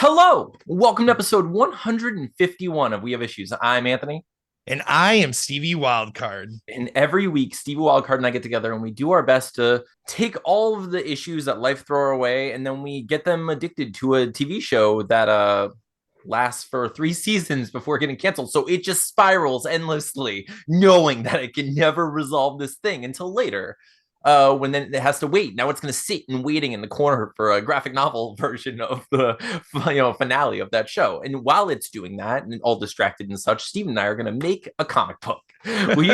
Hello, welcome to episode 151 of We Have Issues. I'm Anthony. And I am Stevie Wildcard. And every week, Stevie Wildcard and I get together and we do our best to take all of the issues that life throw our way, and then we get them addicted to a TV show that lasts for 3 seasons before getting canceled. So it just spirals endlessly, knowing that it can never resolve this thing until later. When then it has to wait. Now it's going to sit and waiting in the corner for a graphic novel version of the finale of that show. And while it's doing that and all distracted and such, Steve and I are going to make a comic book. We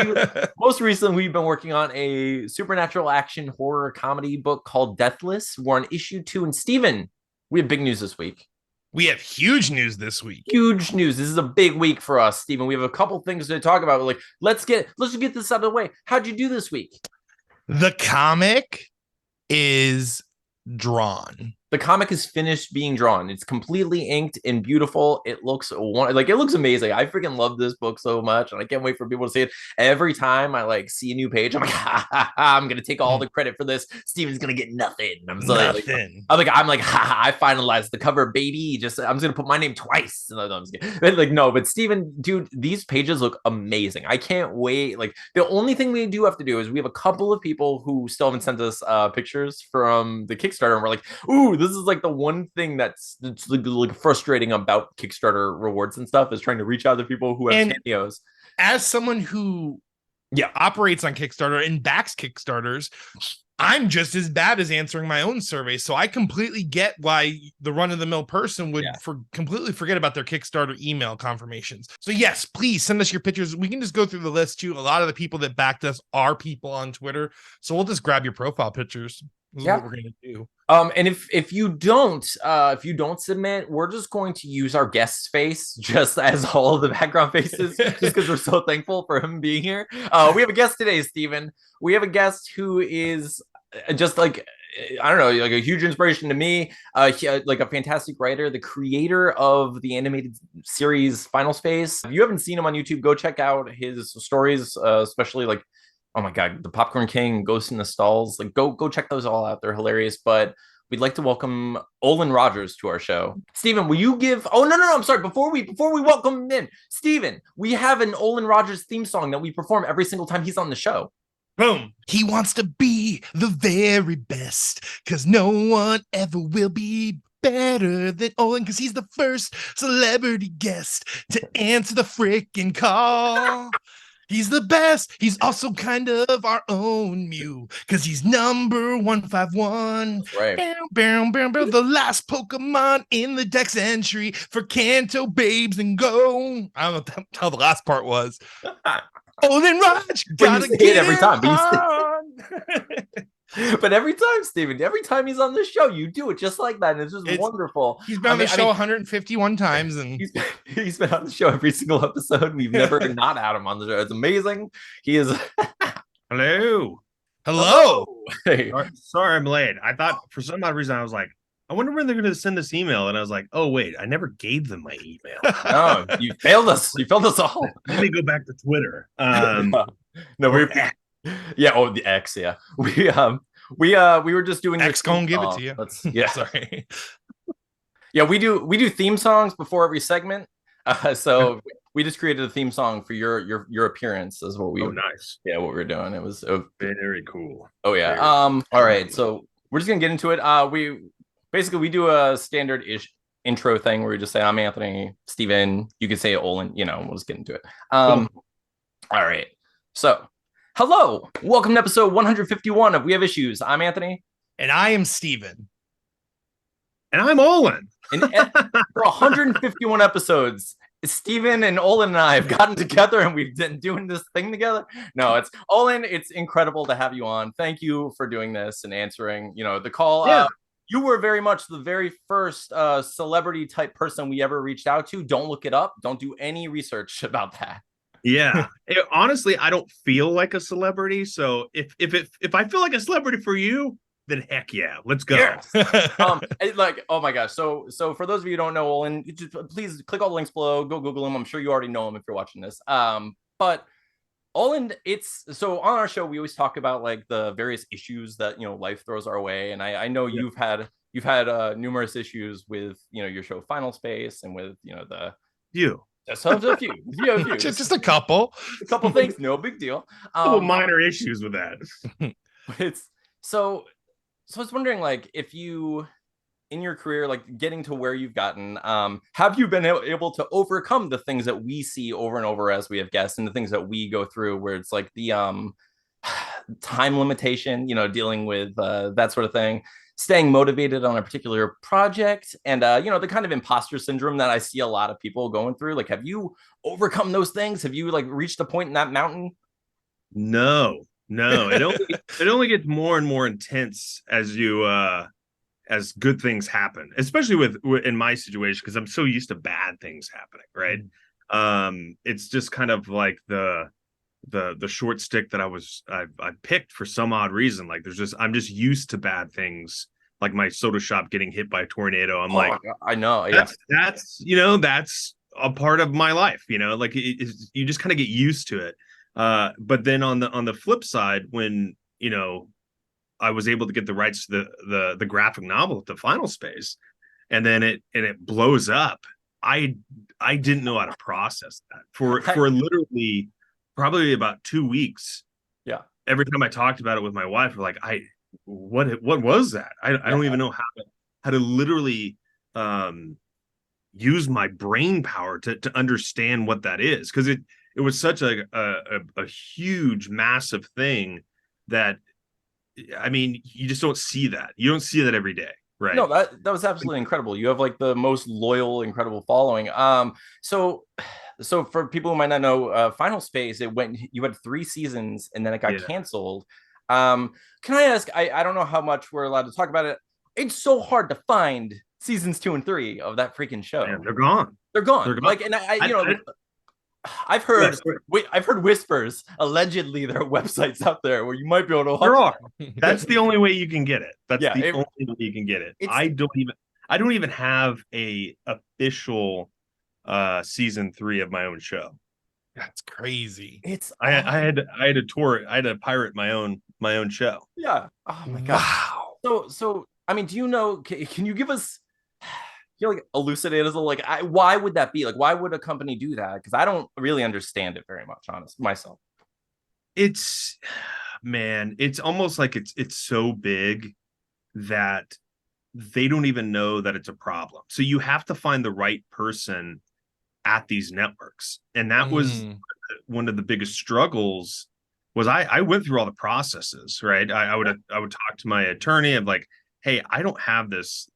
most recently we've been working on a supernatural action horror comedy book called Deathless. We're on issue 2, and Steven, we have big news this week. We have huge news this week. Huge news. This is a big week for us, Steven. We have a couple things to talk about. We're like, let's just get this out of the way. How'd you do this week? The comic is drawn. The comic is finished being drawn. It's completely inked and beautiful. It looks amazing. I freaking love this book so much, and I can't wait for people to see it. Every time I see a new page, I'm like, I'm gonna take all the credit for this. Steven's gonna get nothing. I'm nothing. I finalized the cover, baby. I'm just gonna put my name twice. But Steven, dude, these pages look amazing. I can't wait. The only thing we do have to do is we have a couple of people who still haven't sent us pictures from the Kickstarter, and we're like, ooh, this is the one thing that's frustrating about Kickstarter rewards and stuff, is trying to reach out to people who have cameos. As someone who operates on Kickstarter and backs Kickstarters, I'm just as bad as answering my own survey. So I completely get why the run-of-the-mill person would completely forget about their Kickstarter email confirmations. So yes, please send us your pictures. We can just go through the list too. A lot of the people that backed us are people on Twitter. So we'll just grab your profile pictures. This is what we're going to do. And if you don't submit, we're just going to use our guest's face just as all of the background faces, just because we're so thankful for him being here. We have a guest today, Steven. We have a guest who is just I don't know, a huge inspiration to me. A fantastic writer, the creator of the animated series Final Space. If you haven't seen him on YouTube, go check out his stories, especially oh my God, The Popcorn King, Ghost in the Stalls. Go check those all out. They're hilarious. But we'd like to welcome Olan Rogers to our show. Steven, will you give... Oh, no, I'm sorry. Before we welcome him in, Steven, we have an Olan Rogers theme song that we perform every single time he's on the show. Boom. He wants to be the very best, because no one ever will be better than Olan, because he's the first celebrity guest to answer the frickin' call. He's the best. He's also kind of our own Mew, because he's number 151. That's right. The last Pokemon in the Dex entry for Kanto Babes and Go. I don't know how the last part was. Olan Raj, gotta get it every time. But every time, Steven, every time he's on the show, you do it just like that, and it's just wonderful. He's been on the show 151 times, and he's been on the show every single episode. We've never not had him on the show. It's amazing. He is. Hello. Hey. Sorry, I'm late. I thought for some odd reason I was like, I wonder when they're going to send this email, and I was like, oh wait, I never gave them my email. No, you failed us. You failed us all. Let me go back to Twitter. No, we're. Yeah, the X, yeah. We were just doing X gonna give it to you. Yeah, sorry. Yeah, we do theme songs before every segment. So we just created a theme song for your appearance, is what we. Oh, nice. Yeah, what we're doing. It was very cool. Oh yeah. All right. So we're just gonna get into it. We do a standard-ish intro thing where we just say, I'm Anthony, Steven. You can say Olan. We'll just get into it. All right. So. Hello, welcome to episode 151 of We Have Issues. I'm Anthony. And I am Steven. And I'm Olan. And for 151 episodes, Steven and Olan and I have gotten together and we've been doing this thing together. No, it's Olan. It's incredible to have you on. Thank you for doing this and answering, the call. Yeah. You were very much the very first celebrity type person we ever reached out to. Don't look it up. Don't do any research about that. Yeah. Honestly, I don't feel like a celebrity. So if I feel like a celebrity for you, then heck yeah, let's go. Yes. Oh my gosh. So for those of you who don't know Olan, please click all the links below. Go Google him. I'm sure you already know him if you're watching this. But Olan, so on our show we always talk about the various issues that life throws our way, and I know you've had you've had numerous issues with your show Final Space and with the you just a few, just a couple things, no big deal. Minor issues with that. It's so I was wondering, like, if you in your career, like getting to where you've gotten, have you been able to overcome the things that we see over and over as we have guests, and the things that we go through, where it's like the time limitation, dealing with that sort of thing, staying motivated on a particular project, and the kind of imposter syndrome that I see a lot of people going through? Like, have you overcome those things? Have you like reached a point in that mountain? No, it only gets more and more intense as you as good things happen, especially with in my situation, because I'm so used to bad things happening, right? It's just kind of like the short stick that I picked for some odd reason. Like I'm just used to bad things, like my soda shop getting hit by a tornado. I'm like, I know, that's that's a part of my life, like you just kind of get used to it. But then on the flip side, when I was able to get the rights to the graphic novel at the Final Space, and then it blows up. I didn't know how to process that for literally probably about 2 weeks. Yeah. Every time I talked about it with my wife, we're like, what was that? I don't even know how to literally use my brain power to understand what that is, because it was such a huge, massive thing that, I mean, you just don't see that. You don't see that every day, right? No, that was absolutely incredible. You have like the most loyal, incredible following. So for people who might not know, Final Space, you had 3 seasons and then it got canceled. Can I ask? I don't know how much we're allowed to talk about it. It's so hard to find seasons 2 and 3 of that freaking show. Man, they're gone. They're gone. Like, and I've heard whispers. Allegedly, there are websites out there where you might be able to watch. There are. That's the only way you can get it. That's the only way you can get it. I don't even have a official season 3 of my own show. That's crazy. I had to pirate my own show. Yeah. Oh my god. Wow. So I mean, do you know? Can you give us? Like elucidate as like, why would that be? Like, why would a company do that? Because I don't really understand it very much, honest myself. It's almost like it's so big that they don't even know that it's a problem. So you have to find the right person at these networks, and that was one of the biggest struggles. Was I went through all the processes, right? I would talk to my attorney of like, hey, I don't have this,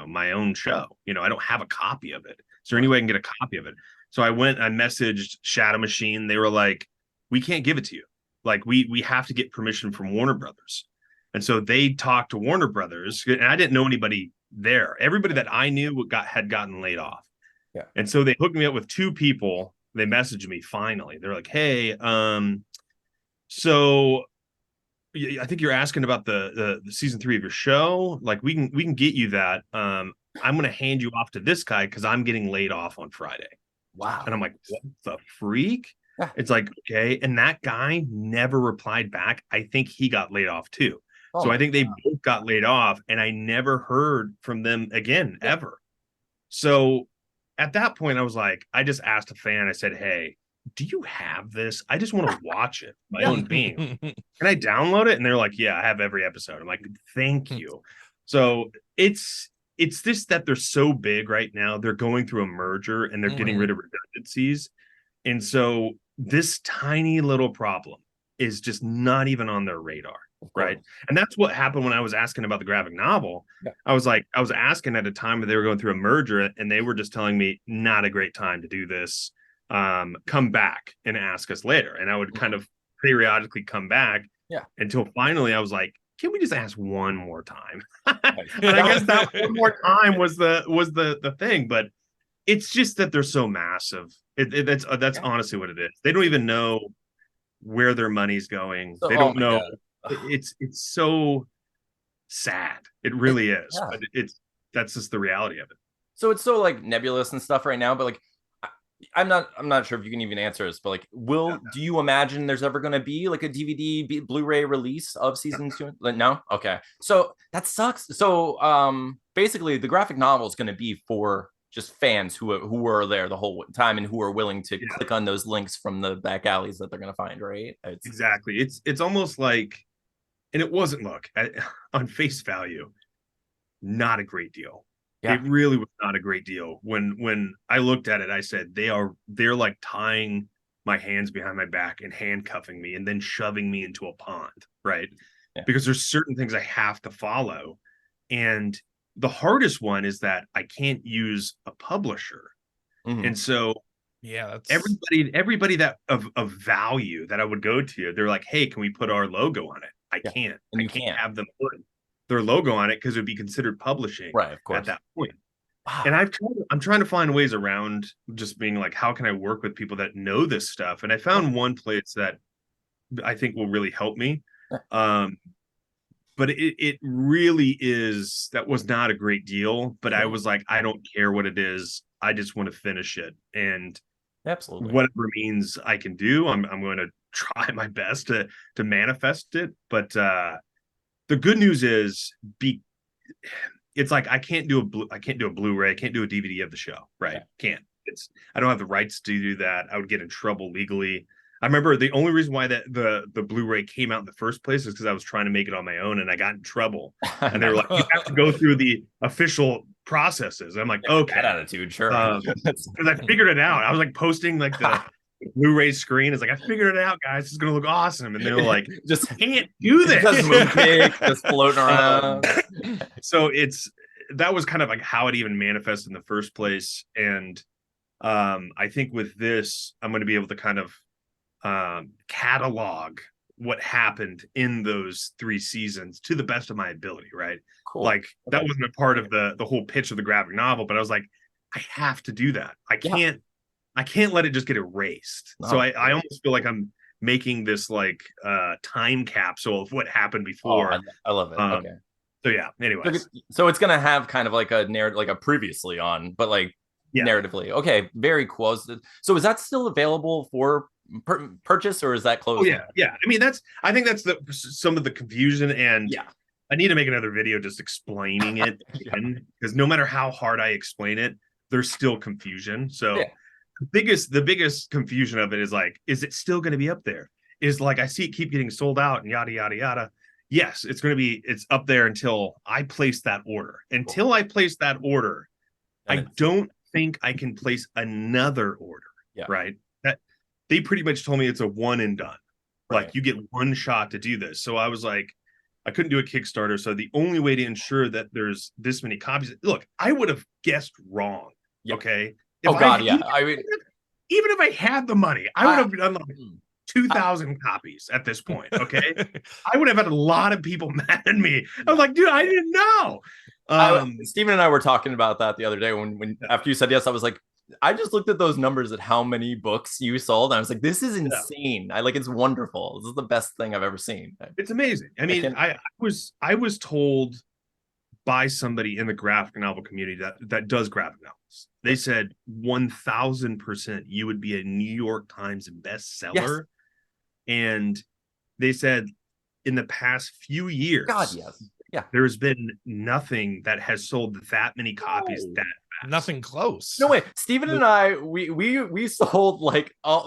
my own show. I don't have a copy of it. Is there any way I can get a copy of it? So I messaged Shadow Machine. They were like, we can't give it to you. Like, we have to get permission from Warner Brothers. And so they talked to Warner Brothers, and I didn't know anybody there. Everybody that I knew had gotten laid off. Yeah. And so they hooked me up with 2 people. They messaged me finally. They're like, hey, so I think you're asking about the season 3 of your show. Like, we can get you that. I'm going to hand you off to this guy because I'm getting laid off on Friday. Wow. And I'm like, what the freak? Yeah. It's like, okay. And that guy never replied back. I think he got laid off too. So I think they both got laid off, and I never heard from them again, ever. So at that point, I was like, I just asked a fan. I said, hey, do you have this? I just want to watch it, my own being. Can I download it? And they're like, yeah, I have every episode. I'm like, thank you. So it's just that they're so big right now. They're going through a merger and they're getting rid of redundancies. And so this tiny little problem is just not even on their radar. Right. And that's what happened when I was asking about the graphic novel. Yeah. I was asking at a time where they were going through a merger, and they were just telling me, not a great time to do this. Come back and ask us later. And I would kind of periodically come back until finally I was like, can we just ask one more time? And I guess that one more time was the thing. But it's just that they're so massive. That's honestly what it is. They don't even know where their money's going. They don't know. It's so sad. It really is. But that's just the reality of it. So it's so like nebulous and stuff right now, but like, I'm not sure if you can even answer this, but like, do you imagine there's ever going to be like a DVD Blu-ray release of season 2? Like, no. Okay. So that sucks. So basically the graphic novel is going to be for just fans who were there the whole time and who are willing to click on those links from the back alleys that they're going to find, right? Exactly. It's almost like, and it wasn't, on face value, not a great deal. Yeah. It really was not a great deal. When I looked at it, I said they're like tying my hands behind my back and handcuffing me and then shoving me into a pond, right? Yeah. Because there's certain things I have to follow. And the hardest one is that I can't use a publisher. Mm-hmm. And so that's everybody that of value that I would go to, they're like, hey, can we put our logo on it? I can't. And I can't have them put their logo on it because it would be considered publishing, right? Of course. At that point. Wow. And I'm trying to find ways around just being like, how can I work with people that know this stuff? And I found one place that I think will really help me. But it really is, that was not a great deal. But I was like, I don't care what it is. I just want to finish it. And absolutely, whatever means I can do, I'm going to try my best to manifest it. But the good news is, it's like I can't do a Blu-ray, I can't do a DVD of the show, right? Yeah. I don't have the rights to do that. I would get in trouble legally. I remember the only reason why the Blu-ray came out in the first place is because I was trying to make it on my own and I got in trouble. And they were like, you have to go through the official processes. And I'm like, okay. That attitude, sure. Because I figured it out. I was like posting like the Blu-ray screen. It's like, I figured it out, guys. It's going to look awesome. And they were like, just can't do this. Just floating around. So that was kind of like how it even manifested in the first place. And I think with this, I'm going to be able to kind of catalog what happened in those 3 seasons to the best of my ability, right? Cool. Like that wasn't a part of the whole pitch of the graphic novel, but I was like, I have to do that. I can't let it just get erased. So I almost feel like I'm making this like time capsule of what happened before. I love it. Okay. So yeah, anyways. So it's gonna have kind of like a narrative, like a previously on, but like narratively. Okay, very close. So is that still available for purchase, or is that closed? Oh yeah. I mean, I think that's some of the confusion, and I need to make another video just explaining it again, because no matter how hard I explain it, there's still confusion. So the biggest confusion of it is like, is it still going to be up there? Is like, I see it keep getting sold out and yada yada yada. Yes, it's up there until I place that order. Until I place that order, I don't think I can place another order. Right. They pretty much told me it's a one and done. Right. Like you get one shot to do this. So I was like, I couldn't do a Kickstarter. So the only way to ensure that there's this many copies, look, I would have guessed wrong. Okay. Even if I had the money, I would have done like 2,000 copies at this point. Okay. I would have had a lot of people mad at me. I was like, dude, I didn't know. Steven and I were talking about that the other day when after you said yes, I was like, I just looked at those numbers at how many books you sold. And I was like, this is insane. It's wonderful. This is the best thing I've ever seen. It's amazing. I mean, I was told by somebody in the graphic novel community that does graphic novels. They said 1,000% you would be a New York Times bestseller. Yes. And they said in the past few years, there's been nothing that has sold that many copies that fast. Nothing close. No way. Steven and I, we sold like a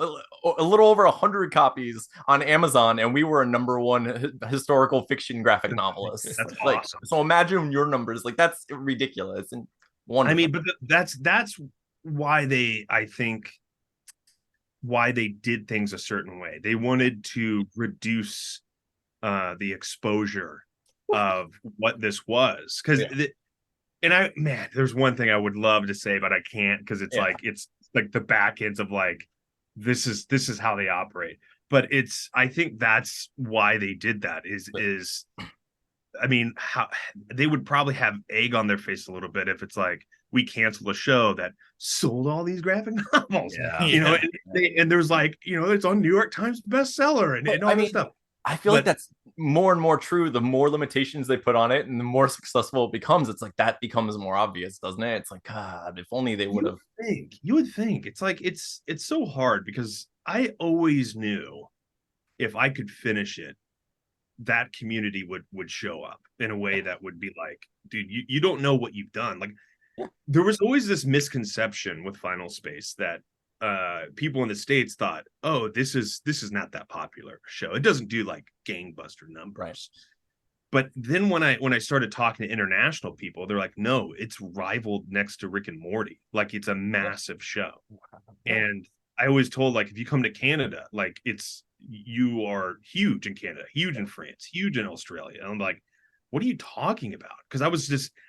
little over 100 copies on Amazon, and we were a #1 historical fiction graphic novelist. That's awesome. So imagine your numbers. Like, that's ridiculous and wonderful. I mean, but that's why I think why they did things a certain way. They wanted to reduce the exposure of what this was, because there's one thing I would love to say, but I can't, because it's like the back ends of like, this is how they operate. But I think that's why they did that is I mean, how they would probably have egg on their face a little bit if it's like, we cancel a show that sold all these graphic novels, and there's like, it's on New York Times bestseller and all this stuff. I feel like that's more and more true, the more limitations they put on it and the more successful it becomes. It's like that becomes more obvious, doesn't it? It's like, God, if only they would have. You would think. It's like it's so hard because I always knew if I could finish it, that community would show up in a way that would be like, dude, you don't know what you've done. Like, there was always this misconception with Final Space that people in the States thought, oh, this is not that popular show. It doesn't do like gangbuster numbers. Right. But then when I started talking to international people, they're like, no, it's rivaled next to Rick and Morty. Like, it's a massive show. And I always told, like, if you come to Canada, like, you are huge in Canada, huge in France, huge in Australia. And I'm like, what are you talking about? Because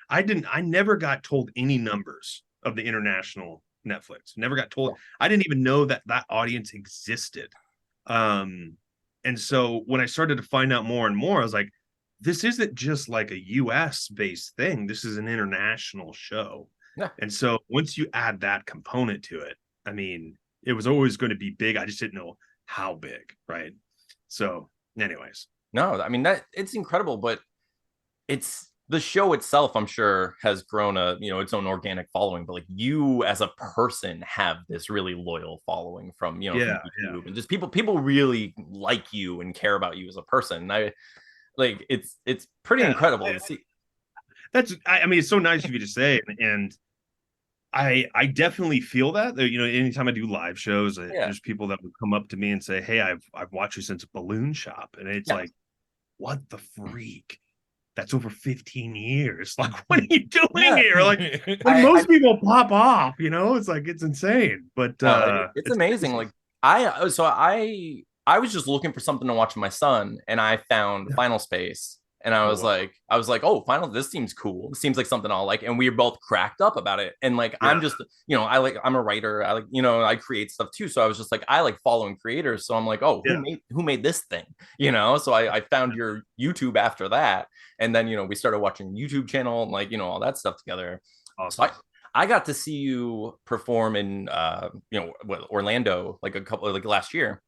I never got told any numbers of the international Netflix. Never got told. I didn't even know that audience existed. And so when I started to find out more and more, I was like, this isn't just like a US based thing. This is an international show. Yeah. And so once you add that component to it, I mean, it was always going to be big. I just didn't know how big, right? So anyways. No, I mean, that it's incredible, but it's the show itself, I'm sure, has grown its own organic following, but like you as a person have this really loyal following from from YouTube, and just people really like you and care about you as a person. And it's pretty incredible to see. I mean, it's so nice of you to say, and I definitely feel that. Anytime I do live shows, there's people that would come up to me and say, hey, I've watched you since Balloon Shop, and it's like, what the freak? That's over 15 years. Like, what are you doing here? Like most people pop off, it's like, it's insane. But it's amazing. Like I was just looking for something to watch with my son, and I found Final Space, and I was like, oh, this seems cool. It seems like something I'll like, and we were both cracked up about it. And like, I'm just, I'm a writer. I like, I create stuff too. So I was just like, I like following creators. So I'm like, oh, who made this thing? So I found your YouTube after that, and then we started watching YouTube channel and like all that stuff together. Awesome. So I got to see you perform in Orlando like last year,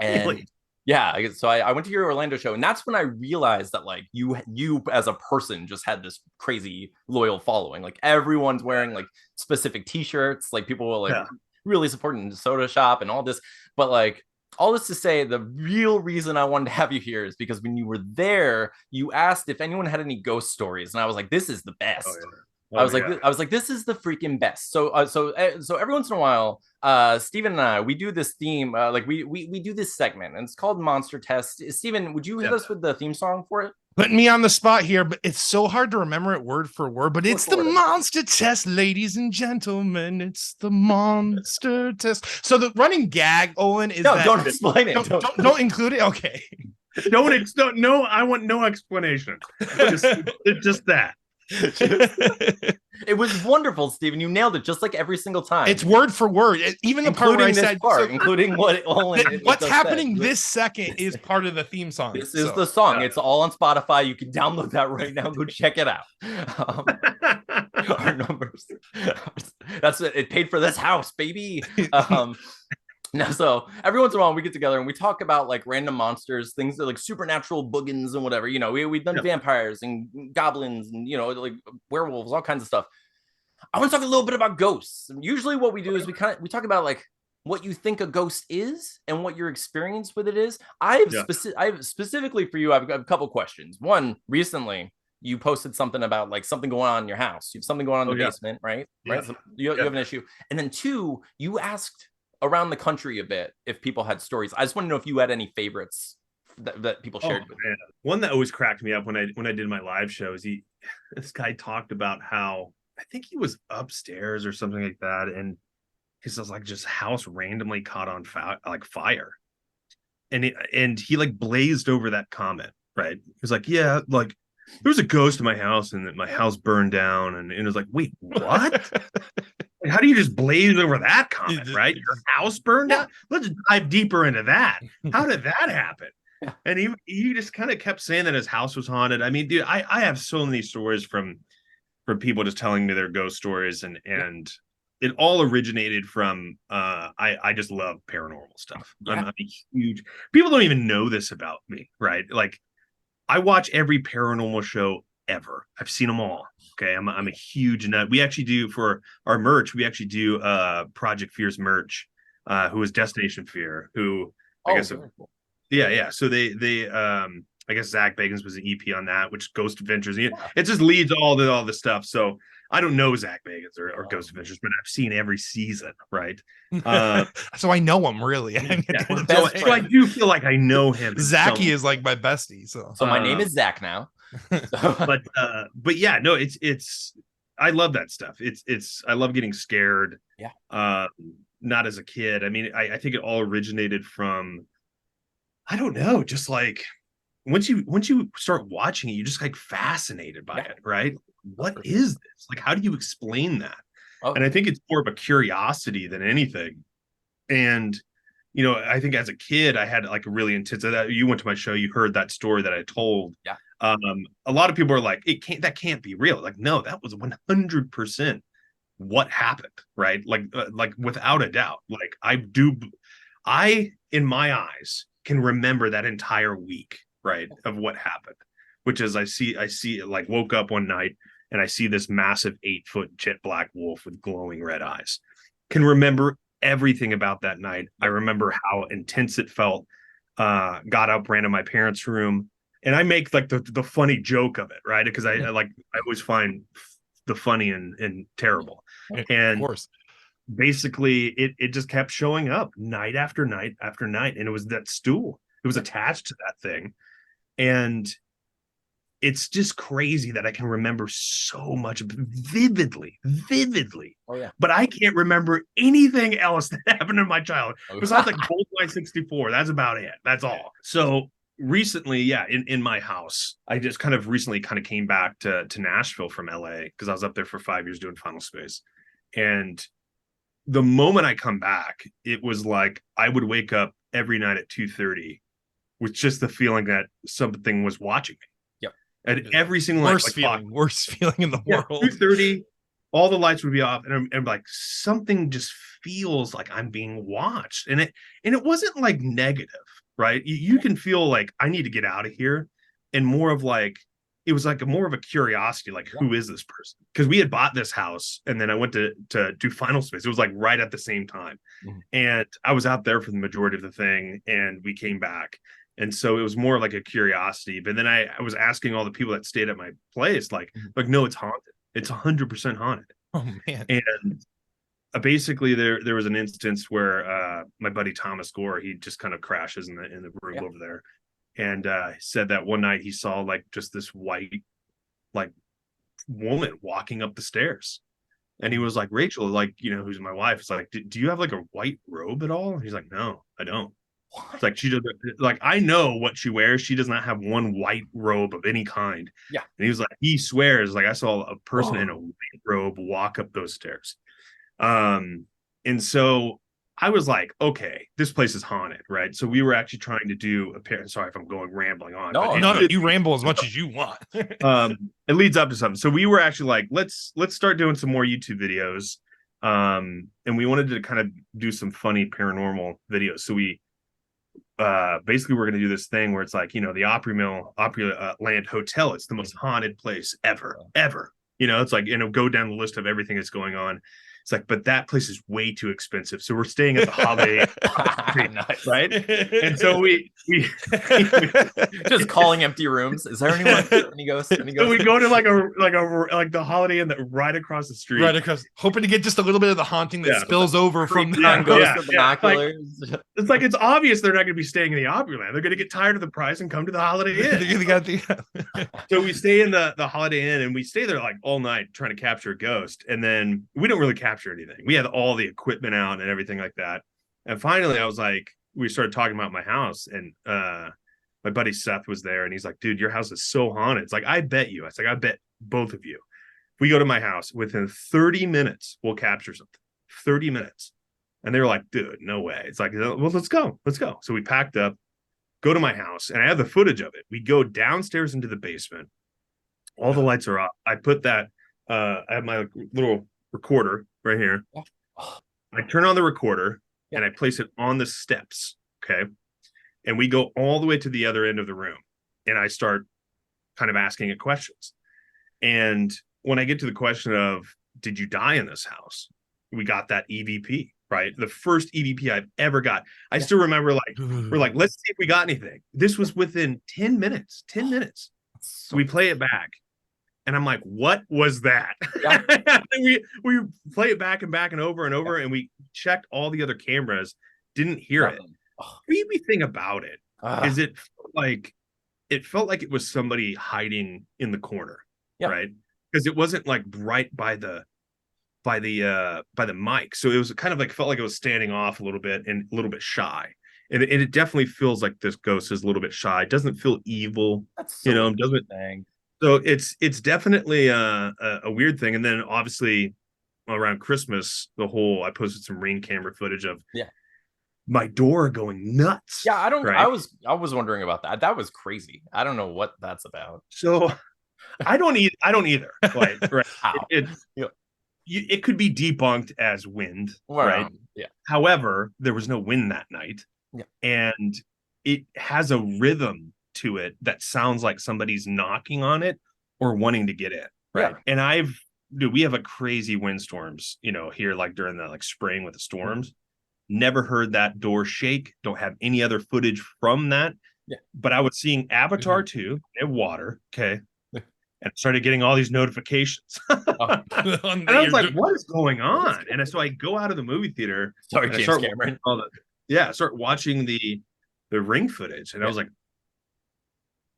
and. Really? Yeah, so I went to your Orlando show, and that's when I realized that like you as a person just had this crazy loyal following. Like everyone's wearing like specific T-shirts, like people were like really supporting the soda shop and all this. But like all this to say, the real reason I wanted to have you here is because when you were there, you asked if anyone had any ghost stories, and I was like, this is the best. Oh, yeah. I was like, this is the freaking best. So every once in a while, Steven and I, we do this theme, we do this segment, and it's called Monster Test. Steven, would you hit us with the theme song for it? Putting me on the spot here, but it's so hard to remember it word for word. But it's the Monster Test, ladies and gentlemen. It's the Monster Test. So the running gag, Olan, is don't explain it. Don't include it. Okay. No, I want no explanation. Just that. It was wonderful, Steven. You nailed it just like every single time. It's word for word. Even the part where I said, including what's happening this second is part of the theme song. This is the song. It's all on Spotify. You can download that right now. Go check it out. Our numbers. That's it. It paid for this house, baby. Now, so every once in a while we get together and we talk about like random monsters, things that like supernatural boogans and whatever. We've done vampires and goblins and like werewolves, all kinds of stuff. I want to talk a little bit about ghosts. Usually, what we do is we talk about like what you think a ghost is and what your experience with it is. I have specifically for you, I've got a couple questions. One, recently you posted something about like something going on in your house. You have something going on in the basement, right? Yeah. Right. So you have an issue, and then two, you asked around the country a bit if people had stories. I just want to know if you had any favorites that people shared with you. One that always cracked me up when I did my live shows, this guy talked about how I think he was upstairs or something like that, and his like just house randomly caught on fire, and he like blazed over that comment, right? He was like, yeah, like there was a ghost in my house and my house burned down, and it was like, wait, what? How do you just blaze over that comment, right? Your house burned down? Let's dive deeper into that. How did that happen? And he just kind of kept saying that his house was haunted. I mean, dude, I have so many stories from people just telling me their ghost stories, and it all originated from I just love paranormal stuff. I'm a huge, people don't even know this about me, right? Like I watch every paranormal show ever. I've seen them all. Okay, I'm a huge nut. We actually do for our merch. We actually do Project Fear's merch. Who is Destination Fear? Who I guess cool. Yeah. So they I guess Zach Bagans was the EP on that, which Ghost Adventures. It just leads all the stuff. So I don't know Zach Bagans or Ghost Adventures, but I've seen every season, right? So I know him really. So I do feel like I know him. Zachy is like my bestie. So my name is Zach now. But yeah, no, it's I love that stuff. It's I love getting scared. Yeah. Not as a kid. I mean, I think it all originated from, I don't know, just like once you start watching it, you're just like fascinated by it, right? What is this? Like, how do you explain that? And I think it's more of a curiosity than anything. And I think as a kid, I had like a really intense. You went to my show, you heard that story that I told. Yeah. A lot of people are like, that can't be real. Like, no, that was 100% what happened, right? Like without a doubt. Like I in my eyes can remember that entire week, right, of what happened, which is I see it, like, woke up one night and I see this massive 8-foot jet black wolf with glowing red eyes. Can remember everything about that night. I remember how intense it felt. Got up, ran to my parents' room, and I make like the funny joke of it, right? Because I always find the funny and terrible. And of course, basically it just kept showing up night after night after night. And it was that stool. It was attached to that thing. And it's just crazy that I can remember so much vividly. Oh yeah. But I can't remember anything else that happened in my childhood. Besides like GoldenEye 64. That's about it. That's all. So recently, in my house, I just kind of came back to Nashville from LA because I was up there for 5 years doing Final Space. And the moment I come back, it was like I would wake up every night at 2:30 with just the feeling that something was watching me. Yep. And every single worst feeling in the world. 2:30, all the lights would be off, and I'm like, something just feels like I'm being watched. And it wasn't like negative, right? You can feel like I need to get out of here, and more of like, it was like more of a curiosity, like, who is this person? Because we had bought this house, and then I went to do Final Space. It was like right at the same time. And I was out there for the majority of the thing, and we came back. And so it was more like a curiosity. But then I was asking all the people that stayed at my place, like, no, it's haunted. It's 100% haunted. Oh man. And basically there was an instance where my buddy Thomas Gore, he just kind of crashes in the room over there. And said that one night he saw like just this white, like, woman walking up the stairs. And he was like, Rachel, like, who's my wife, is like, do you have like a white robe at all? And he's like, no, I don't. What? It's like, she doesn't, like, I know what she wears. She does not have one white robe of any kind. Yeah. And he was like, he swears, like, I saw a person in a white robe walk up those stairs. And so I was like, okay, this place is haunted, right? So we were actually trying to do sorry if I'm going rambling on. No, you ramble as much as you want. It leads up to something. So we were actually like, let's start doing some more YouTube videos. And we wanted to kind of do some funny paranormal videos. So we basically we're going to do this thing where it's like, the Opryland Hotel. It's the most haunted place ever. It's like, go down the list of everything that's going on. It's like, but that place is way too expensive. So we're staying at the Holiday Inn, nice. Right? And so we just calling empty rooms. Is there anyone? Any ghosts? So we go to like the Holiday Inn that right across the street. Right across, hoping to get just a little bit of the haunting that spills over from the ghost of binoculars. Like, it's like, it's obvious they're not going to be staying in the Opryland. They're going to get tired of the price and come to the Holiday Inn. So we stay in the Holiday Inn, and we stay there like all night trying to capture a ghost. And then we don't really capture anything. We had all the equipment out and everything like that. And finally I was like, we started talking about my house, and my buddy Seth was there, and he's like, dude, your house is so haunted. It's like, I bet you. I was like, I bet both of you. If we go to my house, within 30 minutes, we'll capture something. 30 minutes. And they were like, dude, no way. It's like, well, let's go. So we packed up, go to my house, and I have the footage of it. We go downstairs into the basement. All the lights are off. I put that, I have my little recorder right here. I turn on the recorder and I place it on the steps. Okay. And we go all the way to the other end of the room, and I start kind of asking it questions. And when I get to the question of, did you die in this house? We got that EVP, right? The first EVP I've ever got. I still remember, like, we're like, let's see if we got anything. This was within 10 minutes. 10 minutes. So we play it back. And I'm like, what was that? Yeah. we play it back and over and over. And we checked all the other cameras, didn't hear it. Creepy thing about it is it felt like it was somebody hiding in the corner, right? Because it wasn't like right by the mic, so it was kind of like, felt like it was standing off a little bit and a little bit shy, and it definitely feels like this ghost is a little bit shy. It doesn't feel evil. That's so doesn't. So it's definitely a weird thing. And then obviously around Christmas, I posted some Ring camera footage of my door going nuts. Yeah, right? I was wondering about that. That was crazy. I don't know what that's about. So I don't either. Like, right. It could be debunked as wind, right? Yeah. However, there was no wind that night. Yeah. And it has a rhythm to it that sounds like somebody's knocking on it or wanting to get in. Right. Yeah. And we have a crazy windstorms, here, like during the spring with the storms. Never heard that door shake. Don't have any other footage from that. Yeah. But I was seeing Avatar 2 and water. Okay. And started getting all these notifications. And I was like, what is going on? And so I go out of the movie theater. Sorry, James Cameron. Start watching the Ring footage. And I was like,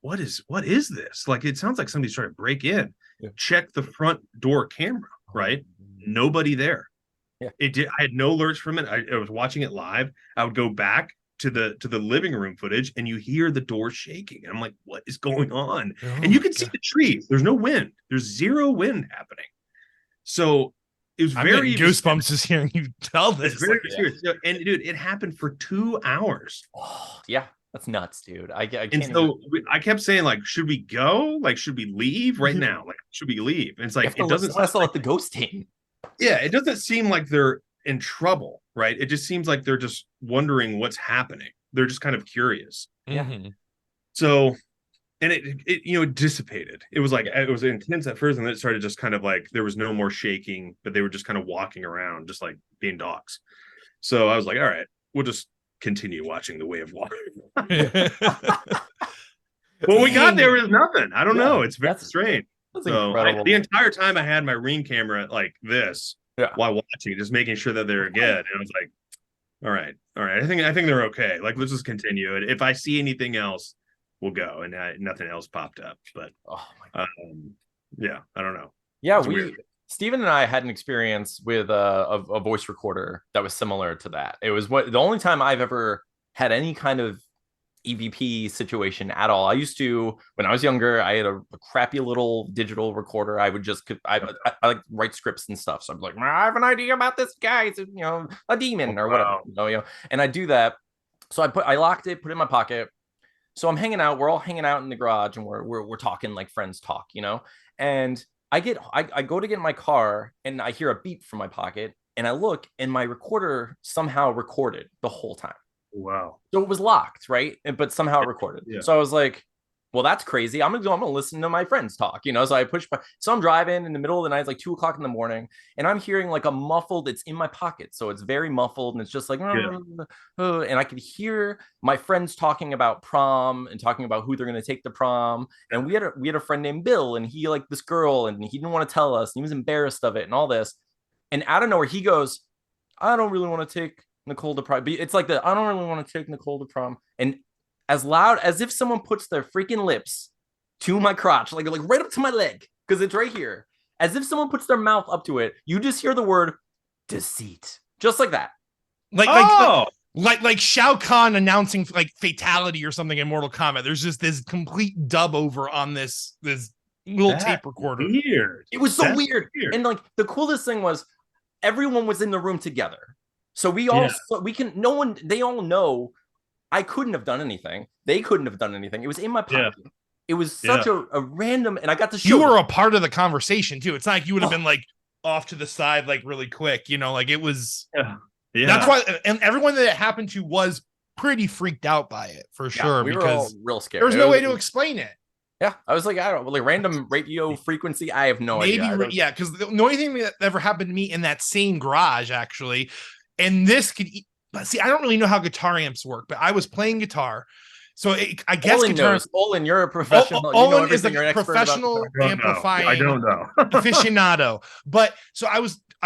what is this? Like, it sounds like somebody's trying to break in. Check the front door camera, right? Nobody there. Yeah. I had no alerts from it. I was watching it live. I would go back to the living room footage, and you hear the door shaking. And I'm like, what is going on? And you can see the trees. There's no wind. There's zero wind happening. So it was very goosebumps just hearing you tell this. It's very serious. And dude, it happened for 2 hours. Oh, yeah. That's nuts, dude. I can't. And so I kept saying, like, should we go? Like, should we leave right now? Like, should we leave? And it's like, it doesn't. Let's let the ghost team. Yeah, it doesn't seem like they're in trouble, right? It just seems like they're just wondering what's happening. They're just kind of curious. Yeah. So, and it dissipated. It was like, it was intense at first, and then it started just kind of like, there was no more shaking, but they were just kind of walking around, just like being dogs. So I was like, all right, we'll just continue watching The Way of Water. When we got there, was nothing. I don't know. It's very strange. So the entire time I had my Ring camera like this while watching, just making sure that they're good. And I was like, all right. I think they're okay. Like, let's just continue it. If I see anything else, we'll go. And nothing else popped up. But I don't know. Yeah, Steven and I had an experience with a voice recorder that was similar to that. It was the only time I've ever had any kind of EVP situation at all. I used to, when I was younger, I had a crappy little digital recorder. I would just, I like write scripts and stuff. So I'm like, I have an idea about this guy. It's a demon or whatever. And I do that. So I locked it, put it in my pocket. So I'm hanging out. We're all hanging out in the garage, and we're talking like friends talk, And I go to get in my car, and I hear a beep from my pocket, and I look, and my recorder somehow recorded the whole time. Wow. So it was locked, right? But somehow it recorded. Yeah. So I was like, well, that's crazy. I'm gonna listen to my friends talk, So I so I'm driving in the middle of the night, it's like 2:00 in the morning, and I'm hearing like a muffled, it's in my pocket. So it's very muffled, and it's just like, and I could hear my friends talking about prom and talking about who they're gonna take to prom. And we had a friend named Bill, and he liked this girl, and he didn't want to tell us, and he was embarrassed of it and all this. And out of nowhere, he goes, I don't really want to take Nicole to prom. It's like I don't really want to take Nicole to prom. And as loud as if someone puts their freaking lips to my crotch, like right up to my leg, because it's right here. As if someone puts their mouth up to it, you just hear the word deceit, just like that. Like Shao Kahn announcing like fatality or something in Mortal Kombat. There's just this complete dub over on this little tape recorder. Weird. It was so weird. And like the coolest thing was everyone was in the room together. So they all know I couldn't have done anything. They couldn't have done anything. It was in my pocket. Yeah. It was such a random, and I got to show. You were a part of the conversation too. It's not like you would have been like off to the side, like really quick, like it was. Yeah. That's why, and everyone that it happened to was pretty freaked out by it for sure. We were all real scared. There was no way to explain it. Yeah, I was like, I don't know, like random radio frequency. I have no idea. Yeah, because the only thing that ever happened to me in that same garage, actually, and this could, but see, I don't really know how guitar amps work, but I was playing guitar. So I guess Olin guitar. knows. Olin, you're a professional. Olin is a professional amplifying I don't know. aficionado. But so I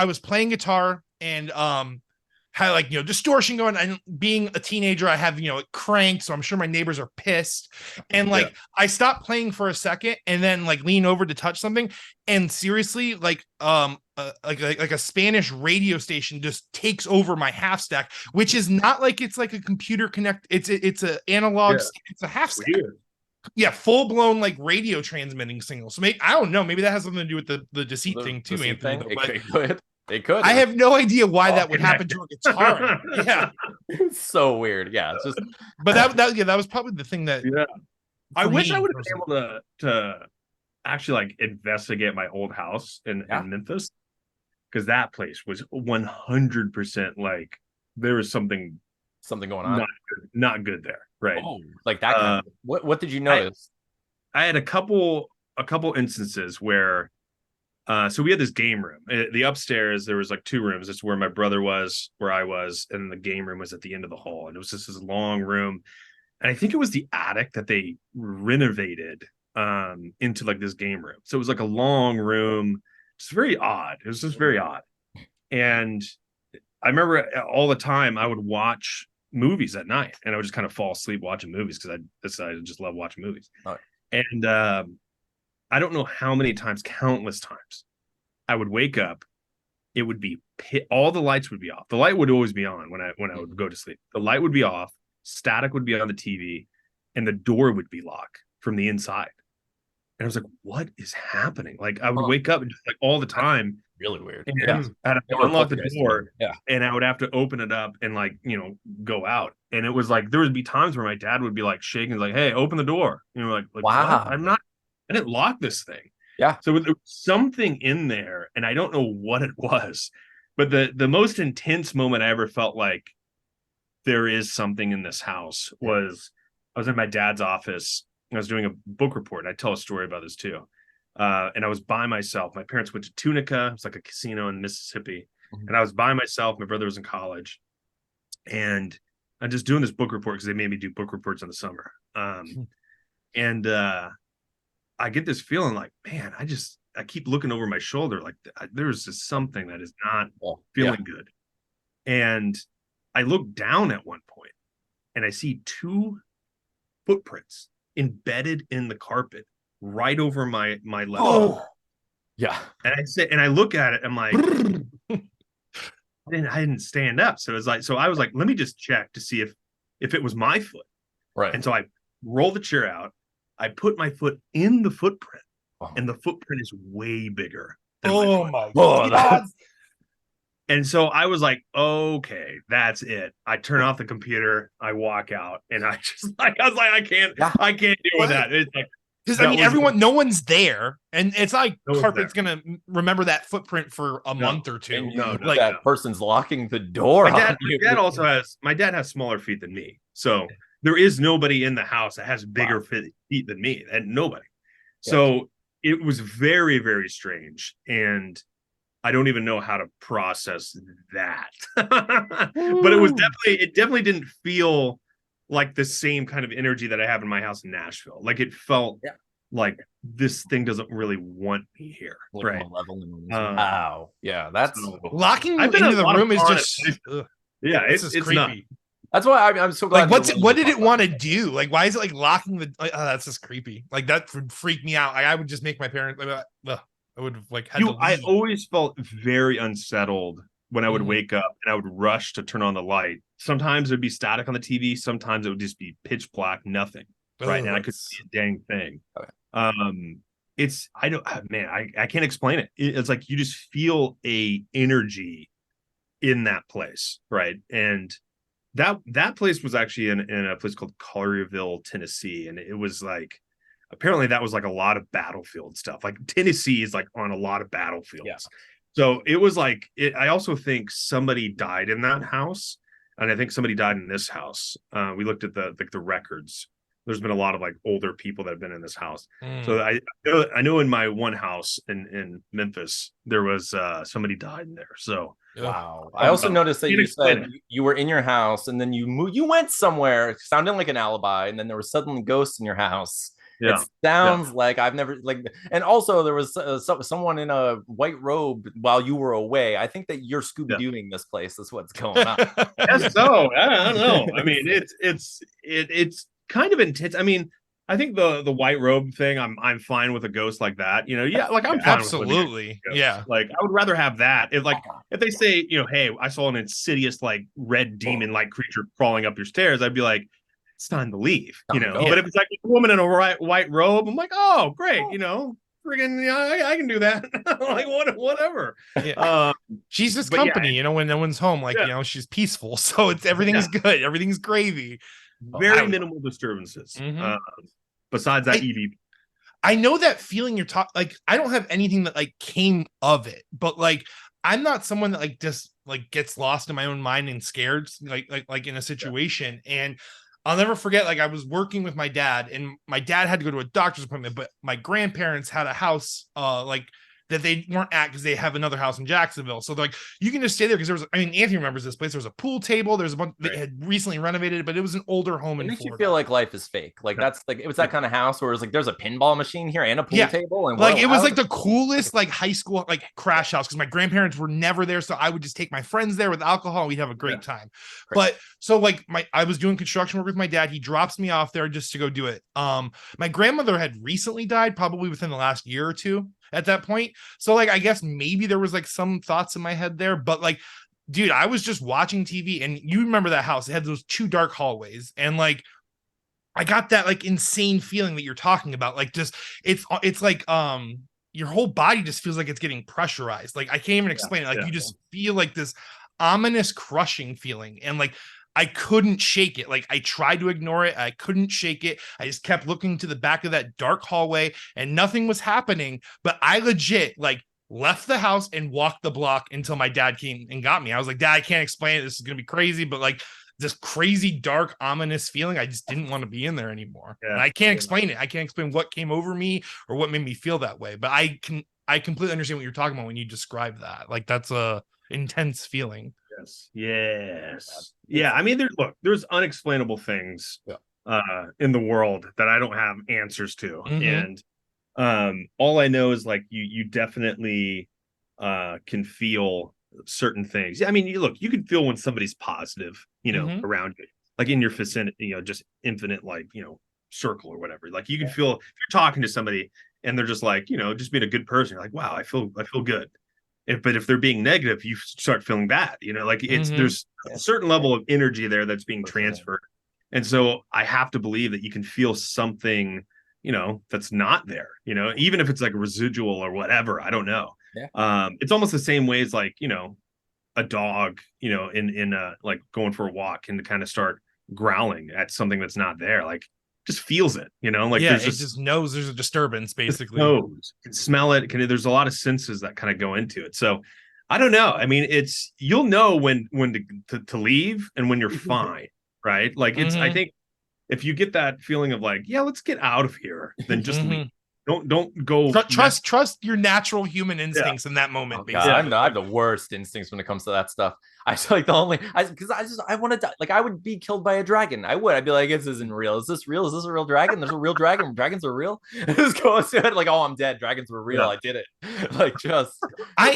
was playing guitar and had like, distortion going. And being a teenager, I have, it cranked. So I'm sure my neighbors are pissed. And like, I stopped playing for a second and then like lean over to touch something. And seriously, like a Spanish radio station just takes over my half stack, which is not like it's like a computer connect. It's a analog. It's a half stack. Weird. Yeah, full blown like radio transmitting signal. So maybe, I don't know. Maybe that has something to do with the deceit thing too, Anthony. It could. I have no idea why that would happen to a guitar. Yeah, it's so weird. Yeah, it's just. But that was probably the thing that. Yeah, I wish I would have been able to actually like investigate my old house in Memphis, because that place was 100% like there was something going on, not good there, right? Oh, like that. What did you notice? I had a couple instances where. So we had this game room. The upstairs, there was like 2 rooms. It's where my brother was, where I was, and the game room was at the end of the hall. And it was just this long room. And I think it was the attic that they renovated into like this game room. So it was like a long room. It's very odd. It was just very odd. And I remember all the time I would watch movies at night, and I would just kind of fall asleep watching movies because I decided to just love watching movies. Oh. And I don't know how many times, countless times, I would wake up. It would be all the lights would be off. The light would always be on when I would go to sleep. The light would be off, static would be on the TV, and the door would be locked from the inside. And I was like, "What is happening?" Like I would wake up and just like all the time. Really weird. And I'd have to unlock the door, and I would have to open it up and like go out. And it was like there would be times where my dad would be like shaking, like, "Hey, open the door." Like wow, what? I'm not. I didn't lock this thing. Yeah. So there was something in there, and I don't know what it was, but the most intense moment I ever felt like there is something in this house was I was in my dad's office. I was doing a book report. I tell a story about this too. And I was by myself. My parents went to Tunica. It was like a casino in Mississippi. Mm-hmm. And I was by myself. My brother was in college. And I'm just doing this book report because they made me do book reports in the summer. And I get this feeling like, man, I keep looking over my shoulder. Like there's just something that is not feeling good. And I look down at one point and I see 2 footprints embedded in the carpet right over my left. Oh, yeah. And I look at it. I'm like, I didn't stand up. So I was like, let me just check to see if it was my foot. Right. And so I roll the chair out. I put my foot in the footprint, and the footprint is way bigger than my God. And so I was like, okay, that's it. I turn off the computer, I walk out, and I was like, I can't deal with that. It's like, because I mean, no one's there, and it's like carpet's gonna remember that footprint for a month or 2. Like that person's locking the door. My dad has smaller feet than me, so there is nobody in the house that has bigger feet than me, and nobody. Yeah. So it was very, very strange, and I don't even know how to process that. But it definitely didn't feel like the same kind of energy that I have in my house in Nashville. Like it felt like this thing doesn't really want me here. Like right. Wow. Yeah. That's locking you into the room is just it's creepy. Not. That's why I'm so glad. Like, what did it want to do? Like, why is it like locking the? That's just creepy. Like that would freak me out. Like, I would just make my parents. I would have like. I always felt very unsettled when I would wake up and I would rush to turn on the light. Sometimes there'd be static on the TV. Sometimes it would just be pitch black, nothing. Right, and I could see a dang thing. Okay. I can't explain it. It's like you just feel a energy in that place, right? And that place was actually in a place called Collierville, Tennessee, and it was like apparently that was like a lot of battlefield stuff. Like Tennessee is like on a lot of battlefields. Yeah. So it was like I also think somebody died in that house, and I think somebody died in this house. We looked at the records. there's been a lot of like older people that have been in this house. Mm. So I know in my one house in Memphis, there was somebody died in there. So wow. I also noticed that you said you were in your house and then you went somewhere sounding like an alibi, and then there was suddenly ghosts in your house. Yeah. It sounds like I've never and also there was someone in a white robe while you were away. I think that you're Scooby-Dooing this place. That's what's going on. Yes, so I don't know. I mean, it's kind of intense. I mean, I think the white robe thing, I'm fine with a ghost like that. You know, like I'm fine absolutely. With yeah. Like I would rather have that. If they say, hey, I saw an insidious like red demon like creature crawling up your stairs, I'd be like, it's time to leave, But if it's like a woman in a white robe, I'm like, oh, great, friggin', I can do that. Like whatever. Yeah. She's just company, when no one's home. Like, she's peaceful, so everything's good, everything's gravy. Very minimal disturbances. Besides that EVP. I know that feeling you're talking. Like, I don't have anything that like came of it, but like, I'm not someone that like just like gets lost in my own mind and scared, like in a situation. And I'll never forget, like I was working with my dad, and my dad had to go to a doctor's appointment, but my grandparents had a house that they weren't at because they have another house in Jacksonville. So like you can just stay there because Anthony remembers this place. There was a pool table. There's a bunch that had recently renovated, but it was an older home. It makes you feel like life is fake. Like that's like it was that kind of house where it's like there's a pinball machine here and a pool table, and like it was like the coolest like high school like crash house because my grandparents were never there, so I would just take my friends there with alcohol and we'd have a great time. But so like I was doing construction work with my dad. He drops me off there just to go do it. My grandmother had recently died, probably within the last year or two at that point. So like I guess maybe there was like some thoughts in my head there, but like dude, I was just watching TV, and you remember that house, it had those 2 dark hallways, and like I got that like insane feeling that you're talking about. Like just it's like your whole body just feels like it's getting pressurized. Like I can't even explain it. Like you just feel like this ominous crushing feeling, and like I couldn't shake it. Like I tried to ignore it. I couldn't shake it. I just kept looking to the back of that dark hallway and nothing was happening. But I legit like left the house and walked the block until my dad came and got me. I was like, Dad, I can't explain it. This is going to be crazy. But like this crazy, dark, ominous feeling, I just didn't want to be in there anymore. And I can't explain it. I can't explain what came over me or what made me feel that way. But I completely understand what you're talking about when you describe that. Like that's a intense feeling. Yes. Yeah. I mean, there's unexplainable things in the world that I don't have answers to. And all I know is like you definitely can feel certain things. I mean, you can feel when somebody's positive, around you, like in your vicinity, just infinite, like, circle or whatever. Like you can feel if you're talking to somebody and they're just like, just being a good person, you're like, wow, I feel good. But if they're being negative, you start feeling bad, like there's a certain level of energy there that's being transferred. And so I have to believe that you can feel something, that's not there, even if it's like a residual or whatever, I don't know. It's almost the same way as like, a dog, in like going for a walk and to kind of start growling at something that's not there. Like just feels it, like it just knows there's a disturbance, basically. Knows, can smell it. There's a lot of senses that kind of go into it. So I don't know. I mean, you'll know when to leave and when you're fine, right? Like I think if you get that feeling of like, yeah, let's get out of here, then just leave. Don't go. Trust your natural human instincts in that moment. God, I have the worst instincts when it comes to that stuff. I feel like I want to die. Like I would be killed by a dragon. I'd be like, this isn't real. Is this real? Is this a real dragon? There's a real dragon. Dragons are real. Just go like, oh, I'm dead. Dragons were real. I did it. Like just. I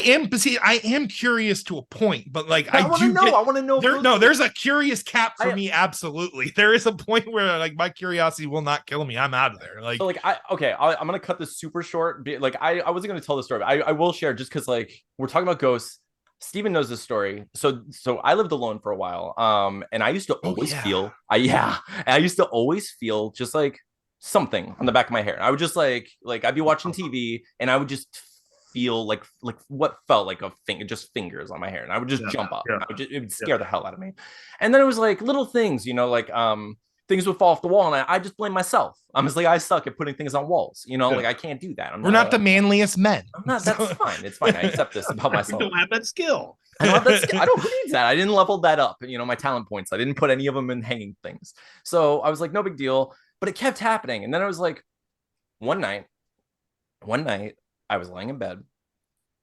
am curious to a point, but like I want to know. There's a curious cap for me. Absolutely, there is a point where like my curiosity will not kill me. I'm out of there. Like, so like I'm gonna cut this super short. Like I wasn't gonna tell the story. But I will share just because like we're talking about ghosts. Steven knows this story. So I lived alone for a while. And I used to always feel I used to always feel just like something on the back of my hair. I would just like I'd be watching TV and I would just feel like what felt like a finger, just fingers on my hair, and I would just jump up. It would scare the hell out of me. And then it was like little things, like things would fall off the wall, and I just blame myself. I'm just like, I suck at putting things on walls. Like I can't do that. We're not the manliest men. I'm not. That's fine. It's fine. I accept this about myself. I don't have that skill. I don't have that skill. I don't need that. I didn't level that up. My talent points. I didn't put any of them in hanging things. So I was like, no big deal. but it kept happening. And then I was like, one night I was lying in bed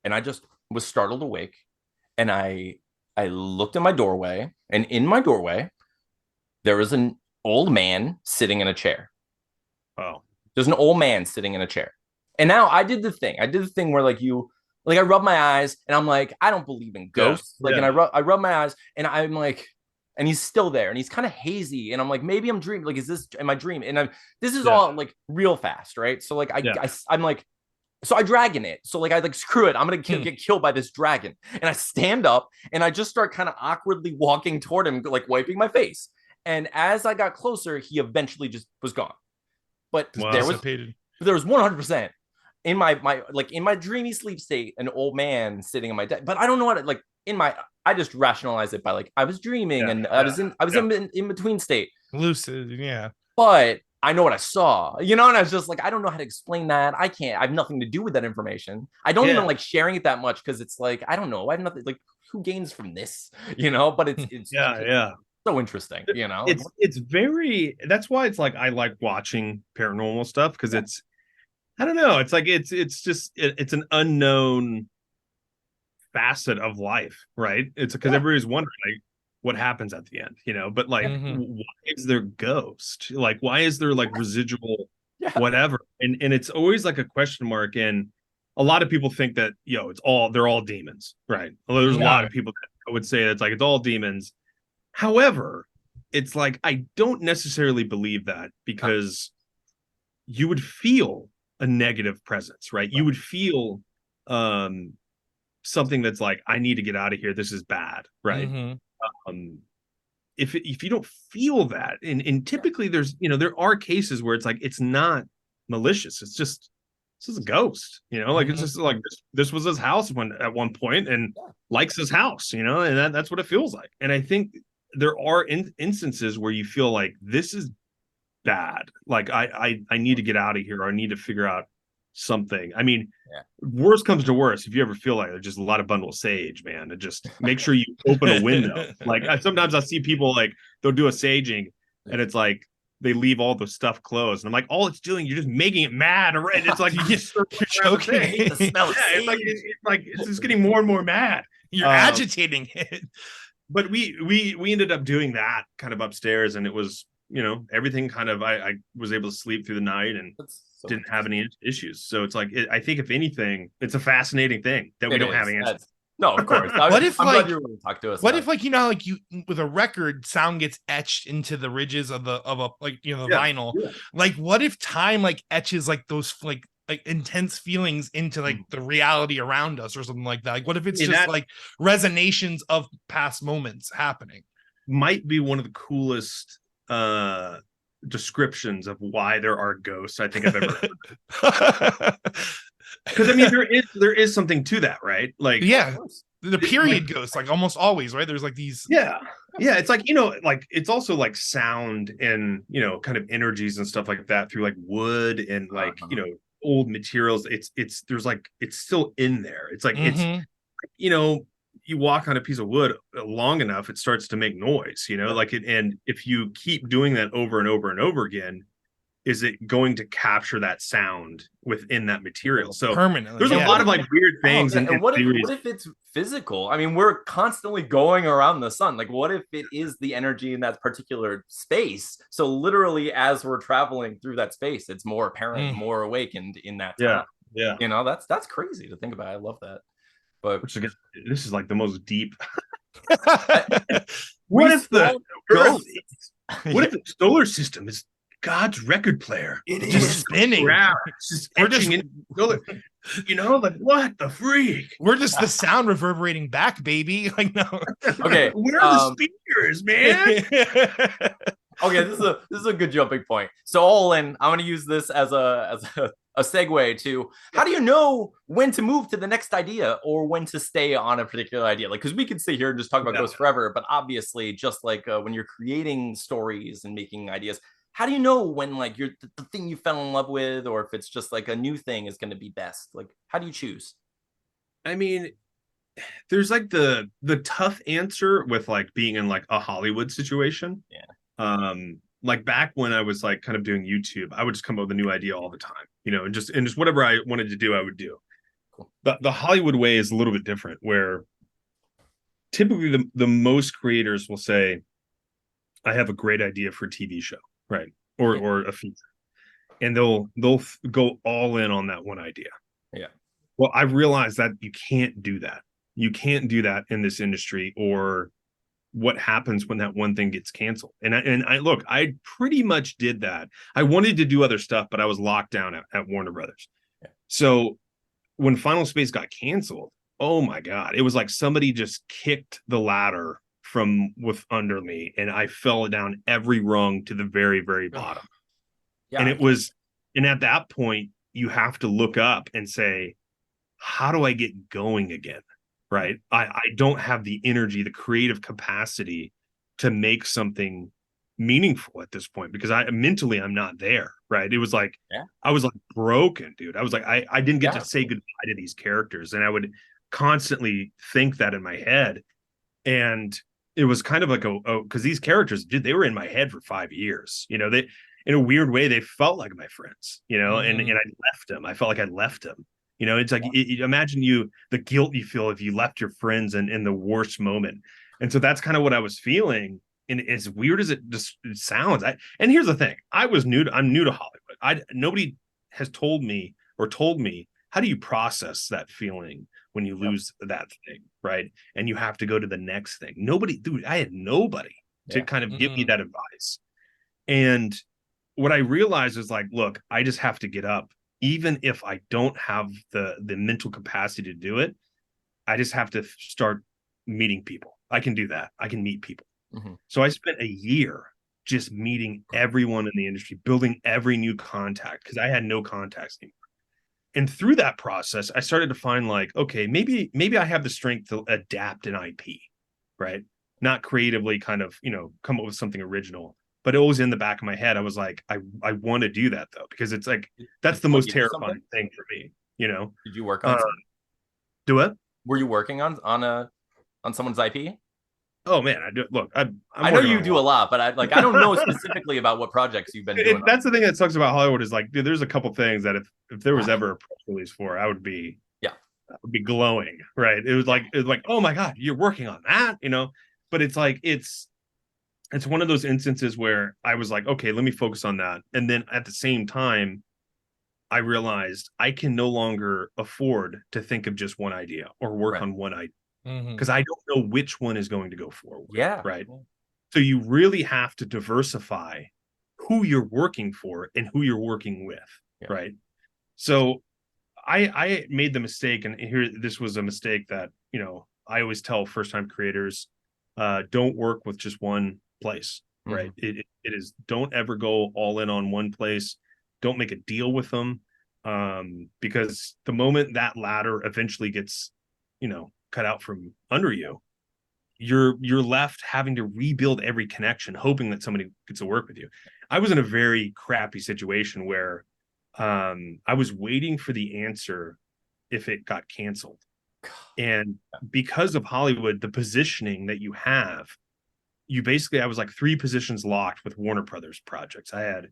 and I just was startled awake, and I looked in my doorway, and in my doorway there was an old man sitting in a chair. Oh, there's an old man sitting in a chair. And now I did the thing where like I rub my eyes and I'm like, I don't believe in ghosts. And I rub my eyes and I'm like, and he's still there and he's kind of hazy. And I'm like, maybe I'm dreaming. Like, am I dreaming? And this is all like real fast, right? So like I'm like, so I dragon it. So like I like, screw it. I'm gonna get killed by this dragon. And I stand up and I just start kind of awkwardly walking toward him, like wiping my face. And as I got closer, he eventually just was gone. But there was 100% in my dreamy sleep state, an old man sitting in my desk. But I don't know what I just rationalize it by like I was dreaming and I was in between state, lucid, yeah. But I know what I saw, and I was just like, I don't know how to explain that. I have nothing to do with that information. I don't even like sharing it that much because it's like I don't know. I have nothing, like, who gains from this, But it's so interesting, It's very, that's why it's like I like watching paranormal stuff, because it's, I don't know, it's like it's just it's an unknown facet of life, right? It's because everybody's wondering like what happens at the end, but like why is there ghost? Like why is there like residual whatever? And it's always like a question mark. And a lot of people think that they're all demons, right? Well, there's a lot of people that would say it's like it's all demons. However, it's like I don't necessarily believe that, because you would feel a negative presence, right? You would feel something that's like, I need to get out of here. This is bad, right? If you don't feel that, and typically there's there are cases where it's like it's not malicious. It's just this is a ghost, like it's just like this was his house at one point and likes his house, and that's what it feels like. And I think there are instances where you feel like this is bad. Like I need to get out of here, or I need to figure out something. I mean, worst comes to worst, if you ever feel like there's just a lot of bundle of sage, man, and just make sure you open a window. Like sometimes I see people like they'll do a saging and it's like they leave all the stuff closed, and I'm like, all it's doing, you're just making it mad, right? It's like you're choking. It's just getting more and more mad. You're agitating it. But we ended up doing that kind of upstairs, and it was everything kind of I was able to sleep through the night and didn't have any issues. So it's like I think if anything, it's a fascinating thing that we don't have answers. No, of course. What if I'm like glad you were going to talk to us? What if like like you with a record, sound gets etched into the ridges of the vinyl? Yeah. Like what if time like etches like those like intense feelings into like the reality around us or something like that? Like what if it's just like resonations of past moments happening? Might be one of the coolest descriptions of why there are ghosts I think I've ever heard. Because I mean there is something to that, right? Like the period ghosts, like almost always, right? There's like these it's like like it's also like sound and kind of energies and stuff like that through like wood and like old materials. It's there's like it's still in there. It's like it's you walk on a piece of wood long enough, it starts to make noise, like it. And if you keep doing that over and over and over again, is it going to capture that sound within that material? So permanently, there's a lot of like weird things. And what if it's physical? I mean, we're constantly going around the sun. Like, what if it is the energy in that particular space? So literally, as we're traveling through that space, it's more apparent, more awakened in that time. That's crazy to think about. I love that. But which again, this is like the most deep. What if the solar system is God's record player? It is spinning. We're just like what the freak? We're just the sound reverberating back, baby. Like no. Okay, where are the speakers, man? Okay, this is a good jumping point. So Olan, I'm going to use this as a segue to how do you know when to move to the next idea or when to stay on a particular idea? Like, because we could sit here and just talk about ghosts forever, but obviously, just like when you're creating stories and making ideas, how do you know when like you're the thing you fell in love with, or if it's just like a new thing is going to be best? Like, how do you choose? I mean, there's like the tough answer with like being in like a Hollywood situation. like back when I was like kind of doing YouTube, I would just come up with a new idea all the time, and just whatever I wanted to do, I would do. Cool. The Hollywood way is a little bit different, where typically the most creators will say, I have a great idea for a TV show, right? Or a feature. And they'll go all in on that one idea. Yeah. Well, I realized that you can't do that. You can't do that in this industry, or what happens when that one thing gets canceled. And I look, I pretty much did that. I wanted to do other stuff, but I was locked down at Warner Brothers. Yeah. So when Final Space got canceled, oh my God, it was like somebody just kicked the ladder from with under me, and I fell down every rung to the very, very bottom. Yeah, And at that point, you have to look up and say, how do I get going again? Right. I don't have the energy, the creative capacity to make something meaningful at this point, because mentally I'm not there. Right. It was like, I was like broken, dude. I was like, I didn't get to say goodbye to these characters. And I would constantly think that in my head. And it was kind of like because these characters, dude, they were in my head for 5 years. They, in a weird way, they felt like my friends, and I left them. I felt like I left them. It's like, imagine the guilt you feel if you left your friends in the worst moment. And so that's kind of what I was feeling. And as weird as it sounds, and here's the thing, I'm new to Hollywood. Nobody has told me how do you process that feeling when you lose that thing, right? And you have to go to the next thing. Dude, I had nobody to kind of give me that advice. And what I realized is like, look, I just have to get up. Even if I don't have the mental capacity to do it, I just have to start meeting people. I can do that. I can meet people. Mm-hmm. So I spent a year just meeting everyone in the industry, building every new contact, because I had no contacts anymore. And through that process, I started to find like, okay, maybe I have the strength to adapt an IP, right? Not creatively kind of, come up with something original. But it was in the back of my head. I was like, I want to do that though, because it's like, that's the most terrifying thing for me, Did you work on something? Do what? Were you working on someone's IP? Oh man, I do. Look, I know you do a lot, but I don't know specifically about what projects you've been doing. That's the thing that sucks about Hollywood is like, dude, there's a couple things that if there was ever a press release for, I would be glowing, right? It was like, oh my God, you're working on that, But it's like it's one of those instances where I was like, okay, let me focus on that. And then at the same time, I realized I can no longer afford to think of just one idea or work on one idea, because I don't know which one is going to go forward. Yeah. Right. So you really have to diversify who you're working for and who you're working with. Yeah. Right. So I made the mistake, and here, this was a mistake that, I always tell first-time creators, don't work with just one place, right? It is, don't ever go all in on one place. Don't make a deal with them, because the moment that ladder eventually gets, cut out from under you, you're left having to rebuild every connection, hoping that somebody gets to work with you. I was in a very crappy situation where I was waiting for the answer if it got canceled. And because of Hollywood, the positioning that you have, I was like 3 positions locked with Warner Brothers projects. I had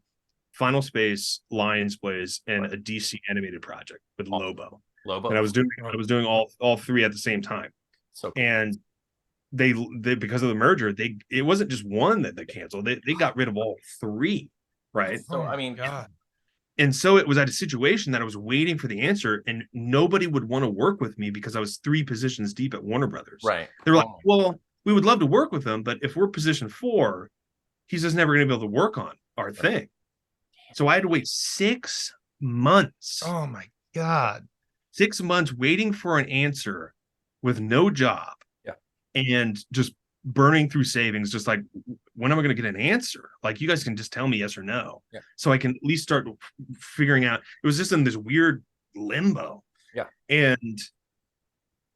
Final Space, Lions Blaze, and a DC animated project with Lobo. And I was doing all 3 at the same time. So cool. And they because of the merger, it wasn't just one that they canceled. They got rid of all 3, right? So I mean, God. And so it was at a situation that I was waiting for the answer, and nobody would want to work with me because I was 3 positions deep at Warner Brothers. Right. They were like, well, we would love to work with him, but if we're position 4, he's just never going to be able to work on our thing. So I had to wait 6 months. Oh my God. 6 months waiting for an answer with no job. Yeah. And just burning through savings, just like, when am I going to get an answer? Like, you guys can just tell me yes or no. Yeah. So I can at least start figuring out. It was just in this weird limbo. Yeah. And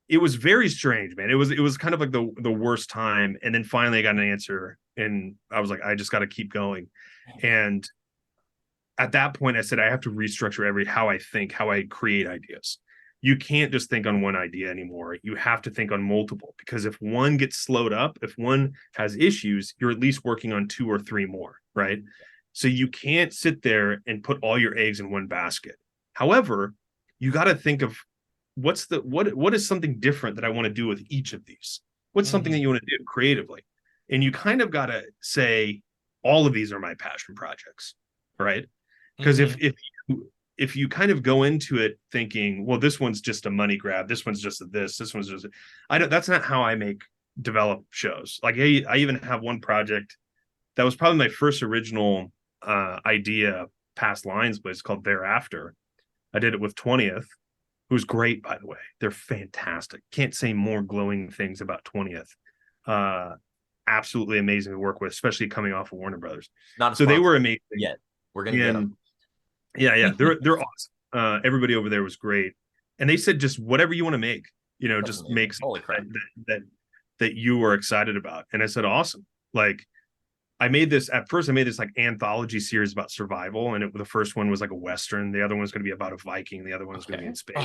it was very strange, man. It was kind of like the worst time. And then finally I got an answer, and I was like, I just got to keep going. And at that point I said, I have to restructure how I think, how I create ideas. you can't just think on one idea anymore. You have to think on multiple, because if one gets slowed up, if one has issues, you're at least working on 2 or 3 more, right? So you can't sit there and put all your eggs in one basket. However, you got to think of what is something different that I want to do with each of these? What's something that you want to do creatively? And you kind of got to say, all of these are my passion projects, right? Because if you kind of go into it thinking, well, this one's just a money grab, this one's just this one's just, that's not how I develop shows. Like I even have one project that was probably my first original idea past lines, but it's called Thereafter. I did it with 20th, who's great, by the way. They're fantastic. Can't say more glowing things about 20th. Absolutely amazing to work with, especially coming off of Warner Brothers. So they were amazing. Yet we're gonna get them. Yeah, they're awesome. Everybody over there was great, and they said just whatever you want to make, just make something that you were excited about. And I said, awesome. Like I made this like anthology series about survival, and the first one was like a Western. The other one's going to be about a Viking. The other one's going to be in space.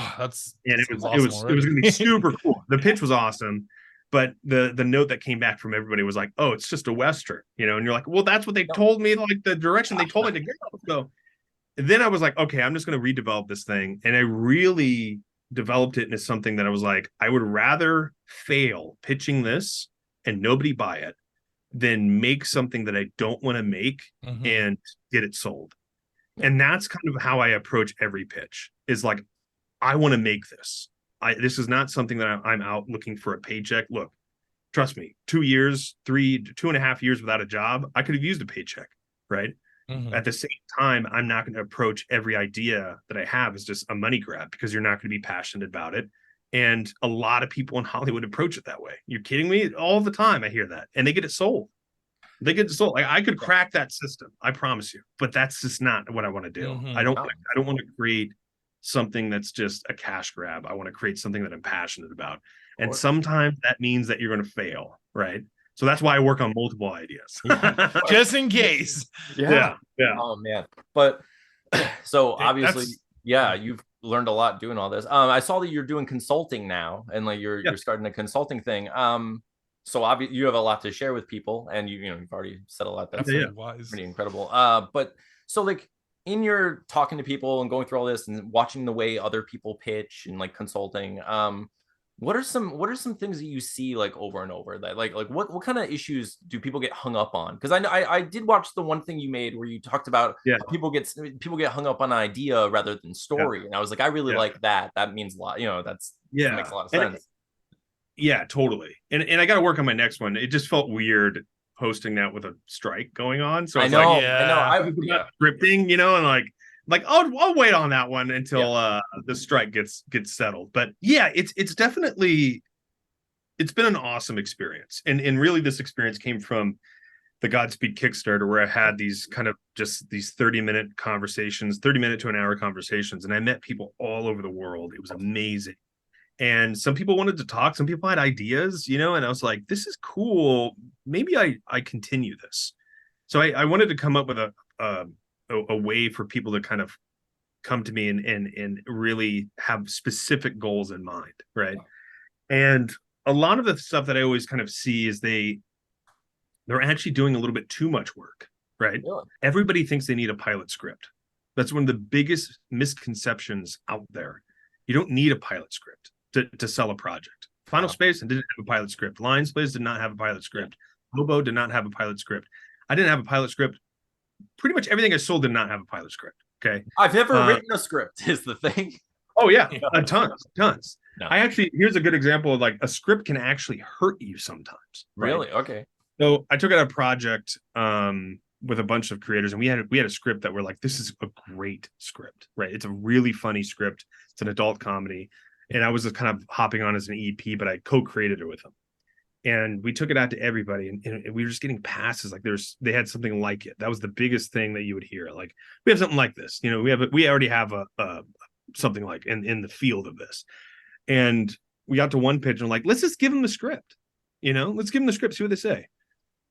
It was going to be super cool. The pitch was awesome, but the note that came back from everybody was like, oh, it's just a Western, and you're like, well, that's what they told me, like the direction they told me to go. So then I was like, okay, I'm just going to redevelop this thing, and I really developed it into something that I was like, I would rather fail pitching this and nobody buy it than make something that I don't want to make and get it sold. And that's kind of how I approach every pitch, is like, I want to make this. This is not something that I'm out looking for a paycheck. Look, trust me, 2.5 years without a job, I could have used a paycheck, right? At the same time, I'm not going to approach every idea that I have as just a money grab, because you're not going to be passionate about it. And a lot of people in Hollywood approach it that way. You're kidding me? All the time I hear that. And they get it sold. Like I could crack that system, I promise you. But that's just not what I want to do. I don't want to create something that's just a cash grab. I want to create something that I'm passionate about. And sometimes that means that you're going to fail, right? So that's why I work on multiple ideas. Just in case. Yeah. Oh man. But so obviously, you've learned a lot doing all this. I saw that you're doing consulting now, and like you're starting a consulting thing. So obviously you have a lot to share with people, and you've already said a lot. That's pretty incredible. But so like in your talking to people and going through all this and watching the way other people pitch and like consulting, what are some things that you see like over and over that like what kind of issues do people get hung up on? Because I did watch the one thing you made where you talked about people get hung up on an idea rather than story, and I was like, I really like that. That means a lot. That makes a lot of sense. Yeah, totally. And I got to work on my next one. It just felt weird posting that with a strike going on. So I know. I scripting, and like I'll wait on that one until the strike gets settled. But yeah, it's definitely, it's been an awesome experience. And really this experience came from the Godspeed Kickstarter, where I had these kind of just these 30-minute conversations, 30 minute to an hour conversations. And I met people all over the world. It was amazing. And some people wanted to talk, some people had ideas, and I was like, this is cool. Maybe I continue this. So I wanted to come up with a way for people to kind of come to me and really have specific goals in mind, right? And a lot of the stuff that I always kind of see is they're actually doing a little bit too much work, right? Yeah. Everybody thinks they need a pilot script. That's one of the biggest misconceptions out there. You don't need a pilot script to sell a project. Final Space didn't have a pilot script. Lions Blaze did not have a pilot script. Hobo did not have a pilot script. I didn't have a pilot script. Pretty much everything I sold did not have a pilot script. Okay. I've never written a script, is the thing. Oh yeah. Tons. No. Here's a good example of like a script can actually hurt you sometimes. Really? Right? Okay. So I took out a project with a bunch of creators, and we had a script that we're like, this is a great script, right? It's a really funny script. It's an adult comedy. And I was just kind of hopping on as an EP, but I co-created it with them. And we took it out to everybody, and we were just getting passes. Like they had something like it. That was the biggest thing that you would hear. Like, we have something like this. We already have a something like in the field of this. And we got to one pitch, and like, let's just give them the script. Let's give them the script, see what they say.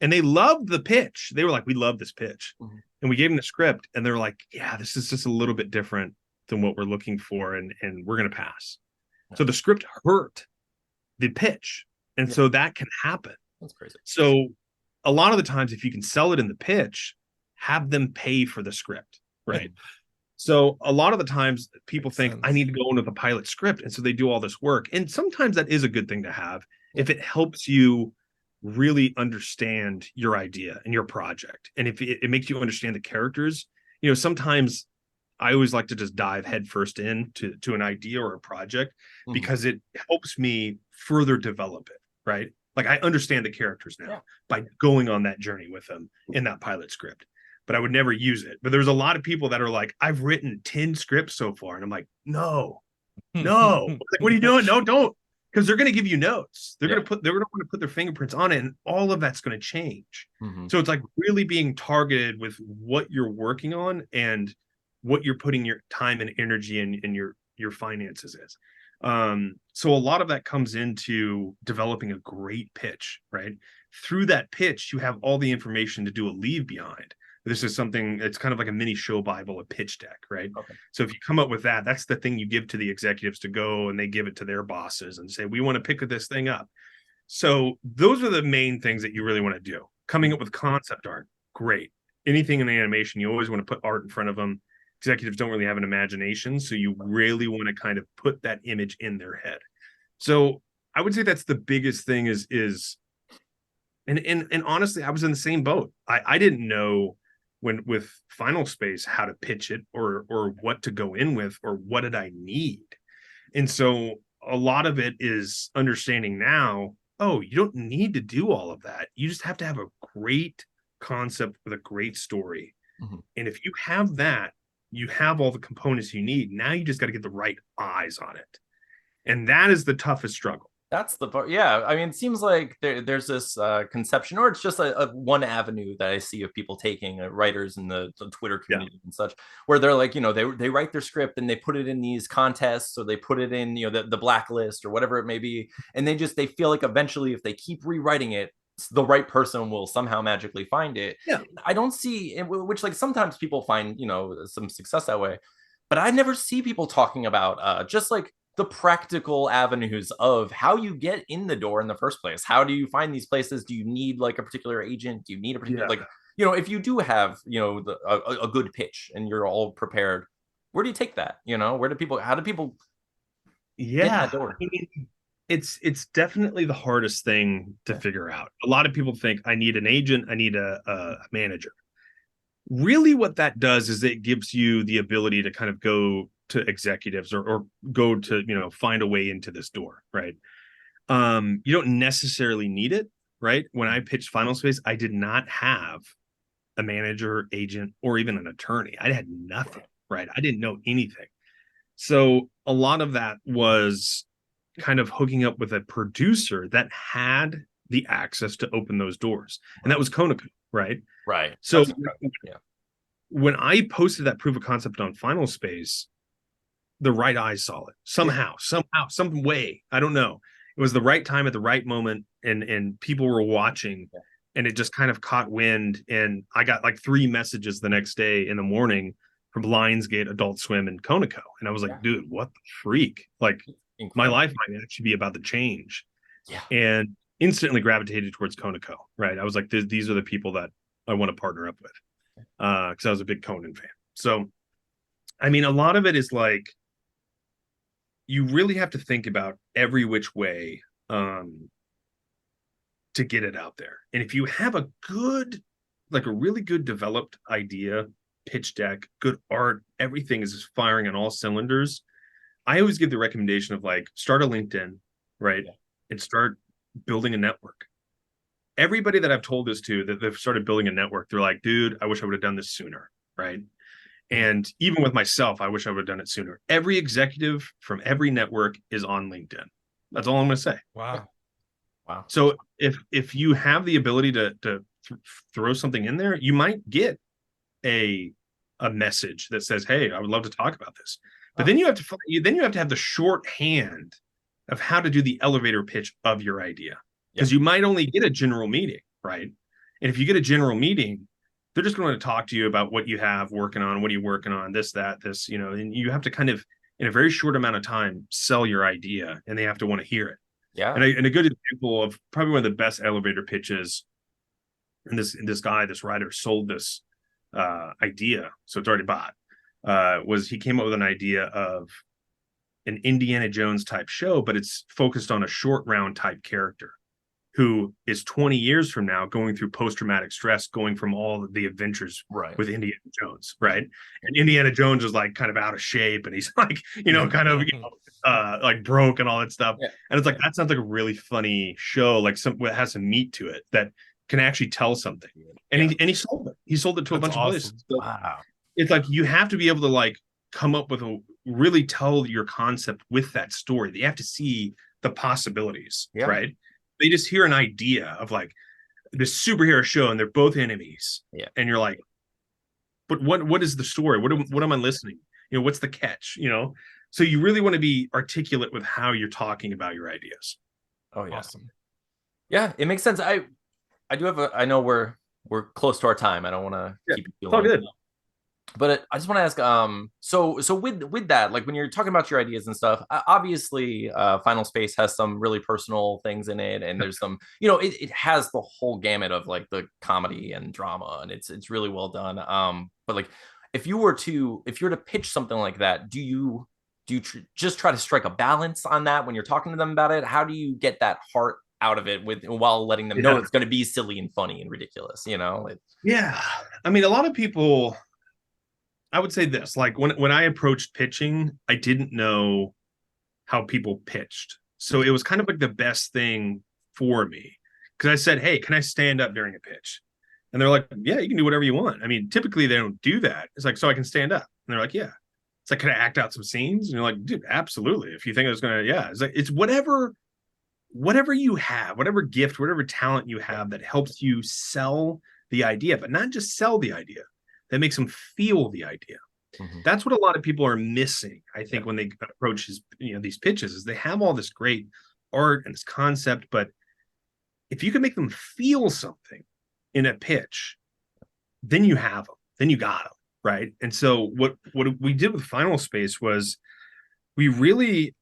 And they loved the pitch. They were like, we love this pitch. Mm-hmm. And we gave them the script, and they're like, yeah, this is just a little bit different than what we're looking for, and we're gonna pass. So the script hurt the pitch. And so that can happen. That's crazy. So a lot of the times, if you can sell it in the pitch, have them pay for the script, right? So a lot of the times people think I need to go into the pilot script. And so they do all this work. And sometimes that is a good thing to have if it helps you really understand your idea and your project. And if it makes you understand the characters, sometimes I always like to just dive headfirst in to an idea or a project because it helps me further develop it, right? Like I understand the characters now by going on that journey with them in that pilot script, but I would never use it. But there's a lot of people that are like, I've written 10 scripts so far. And I'm like, no. Like, what are you doing? No, don't. Because they're going to give you notes. They're going to want to put their fingerprints on it, and all of that's going to change. So it's like really being targeted with what you're working on and what you're putting your time and energy and your finances is. So a lot of that comes into developing a great pitch, right? Through that pitch, you have all the information to do a leave behind. This is something, it's kind of like a mini show Bible, a pitch deck, right? Okay. So if you come up with that, that's the thing you give to the executives to go and they give it to their bosses and say, we want to pick this thing up. So those are the main things that you really want to do. Coming up with concept art, great. Anything in animation, you always want to put art in front of them. Executives don't really have an imagination, so you really want to kind of put that image in their head. So I would say that's the biggest thing is and honestly, I was in the same boat. I didn't know with Final Space how to pitch it or what to go in with or what did I need. And so a lot of it is understanding now, you don't need to do all of that. You just have to have a great concept with a great story. And if you have that, you have all the components you need. Now you just got to get the right eyes on it. And that is the toughest struggle. That's the part. Yeah. I mean, it seems like there's this conception, or it's just a one avenue that I see of people taking, writers in the Twitter community and such, where they're like, they write their script and they put it in these contests, or they put it in, the blacklist or whatever it may be. And they feel like eventually if they keep rewriting it, the right person will somehow magically find it. I don't see, which like sometimes people find, some success that way, but I never see people talking about just like the practical avenues of how you get in the door in the first place. How do you find these places? Do you need like a particular agent? Do you need a particular, if you do have, a good pitch and you're all prepared, where do you take that? How do people get in that door? I mean, it's definitely the hardest thing to figure out. A lot of people think I need an agent, I need a manager. Really what that does is it gives you the ability to kind of go to executives or go to, find a way into this door, right? You don't necessarily need it, right? When I pitched Final Space, I did not have a manager, agent, or even an attorney. I had nothing, right? I didn't know anything. So a lot of that was kind of hooking up with a producer that had the access to open those doors. And that was Conoco, right? Right. So when I posted that proof of concept on Final Space, the right eyes saw it somehow, some way. I don't know. It was the right time at the right moment, and people were watching, and it just kind of caught wind. And I got like 3 messages the next day in the morning from Lionsgate, Adult Swim, and Conoco, and I was like, dude, what the freak? Like, my life might actually be about to change. And instantly gravitated towards Conoco. Right? I was like, these are the people that I want to partner up with, because I was a big Conan fan. So, I mean, a lot of it is like, you really have to think about every which way to get it out there. And if you have a really good developed idea, pitch deck, good art, everything is just firing on all cylinders, I always give the recommendation of like, start a LinkedIn, right? And start building a network. Everybody that I've told this to, that they've started building a network, they're like, dude, I wish I would have done this sooner, right? And even with myself, I wish I would have done it sooner. Every executive from every network is on LinkedIn. That's all I'm going to say. Wow. So if you have the ability to throw something in there, you might get a message that says, hey, I would love to talk about this. But then you have to have the shorthand of how to do the elevator pitch of your idea, because you might only get a general meeting, right? And if you get a general meeting, they're just going to talk to you about what you have working on, what are you working on, this, and you have to kind of in a very short amount of time sell your idea, and they have to want to hear it. Yeah. And a good example of probably one of the best elevator pitches, and this writer sold this idea, so it's already bought, was he came up with an idea of an Indiana Jones type show, but it's focused on a short round type character who is 20 years from now going through post-traumatic stress, going from all the adventures with Indiana Jones, right? And Indiana Jones is like kind of out of shape, and he's like, kind of, like broke and all that stuff. Yeah. And it's like, that sounds like a really funny show, like it has some meat to it that can actually tell something. And he sold it. He sold it to a bunch of places. So wow. It's like, you have to be able to like come up with really tell your concept with that story. You have to see the possibilities, right? They just hear an idea of like this superhero show and they're both enemies. Yeah. And you're like, but what is the story? What am I listening? What's the catch? So you really want to be articulate with how you're talking about your ideas. Oh, yeah. Awesome. Yeah, it makes sense. I do have I know we're close to our time. I don't want to keep you all good. But I just want to ask, so with that, like when you're talking about your ideas and stuff, obviously, Final Space has some really personal things in it, and there's some, it has the whole gamut of like the comedy and drama, and it's really well done. But like, if you were to pitch something like that, do you just try to strike a balance on that when you're talking to them about it? How do you get that heart out of it while letting them know it's going to be silly and funny and ridiculous? Yeah, I mean, a lot of people. I would say this, like when I approached pitching, I didn't know how people pitched. So it was kind of like the best thing for me, because I said, hey, can I stand up during a pitch? And they're like, yeah, you can do whatever you want. I mean, typically they don't do that. It's like, so I can stand up. And they're like, yeah. It's like, can I act out some scenes? And you're like, dude, absolutely. If you think it's going to, yeah. It's like, it's whatever you have, whatever gift, whatever talent you have that helps you sell the idea, but not just sell the idea. That makes them feel the idea. Mm-hmm. That's what a lot of people are missing, I think, when they approach these pitches, is they have all this great art and this concept, but if you can make them feel something in a pitch, then you have them, then you got them, right? And so what we did with Final Space was we really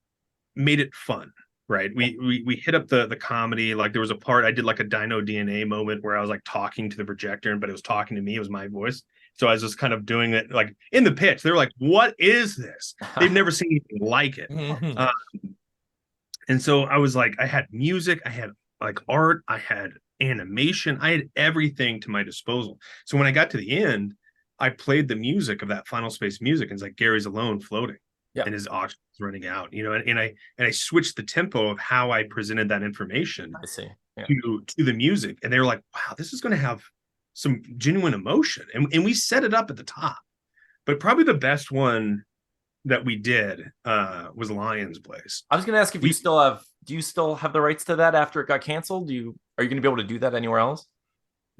made it fun, right? We hit up the comedy. Like there was a part I did like a Dino DNA moment where I was like talking to the projector, but it was talking to me. It was my voice. So I was just kind of doing it like in the pitch. They were like, what is this? They've never seen anything like it. And so I was like, I had music, I had like art, I had animation, I had everything to my disposal. So when I got to the end, I played the music of that Final Space music, and it's like Gary's alone floating. Yeah. And his oxygen's running out, and I switched the tempo of how I presented that information. I see. Yeah. to the music. And they were like, wow, this is going to have some genuine emotion. And we set it up at the top. But probably the best one that we did was Lion's Place. I was going to ask if do you still have the rights to that after it got canceled? Are you going to be able to do that anywhere else?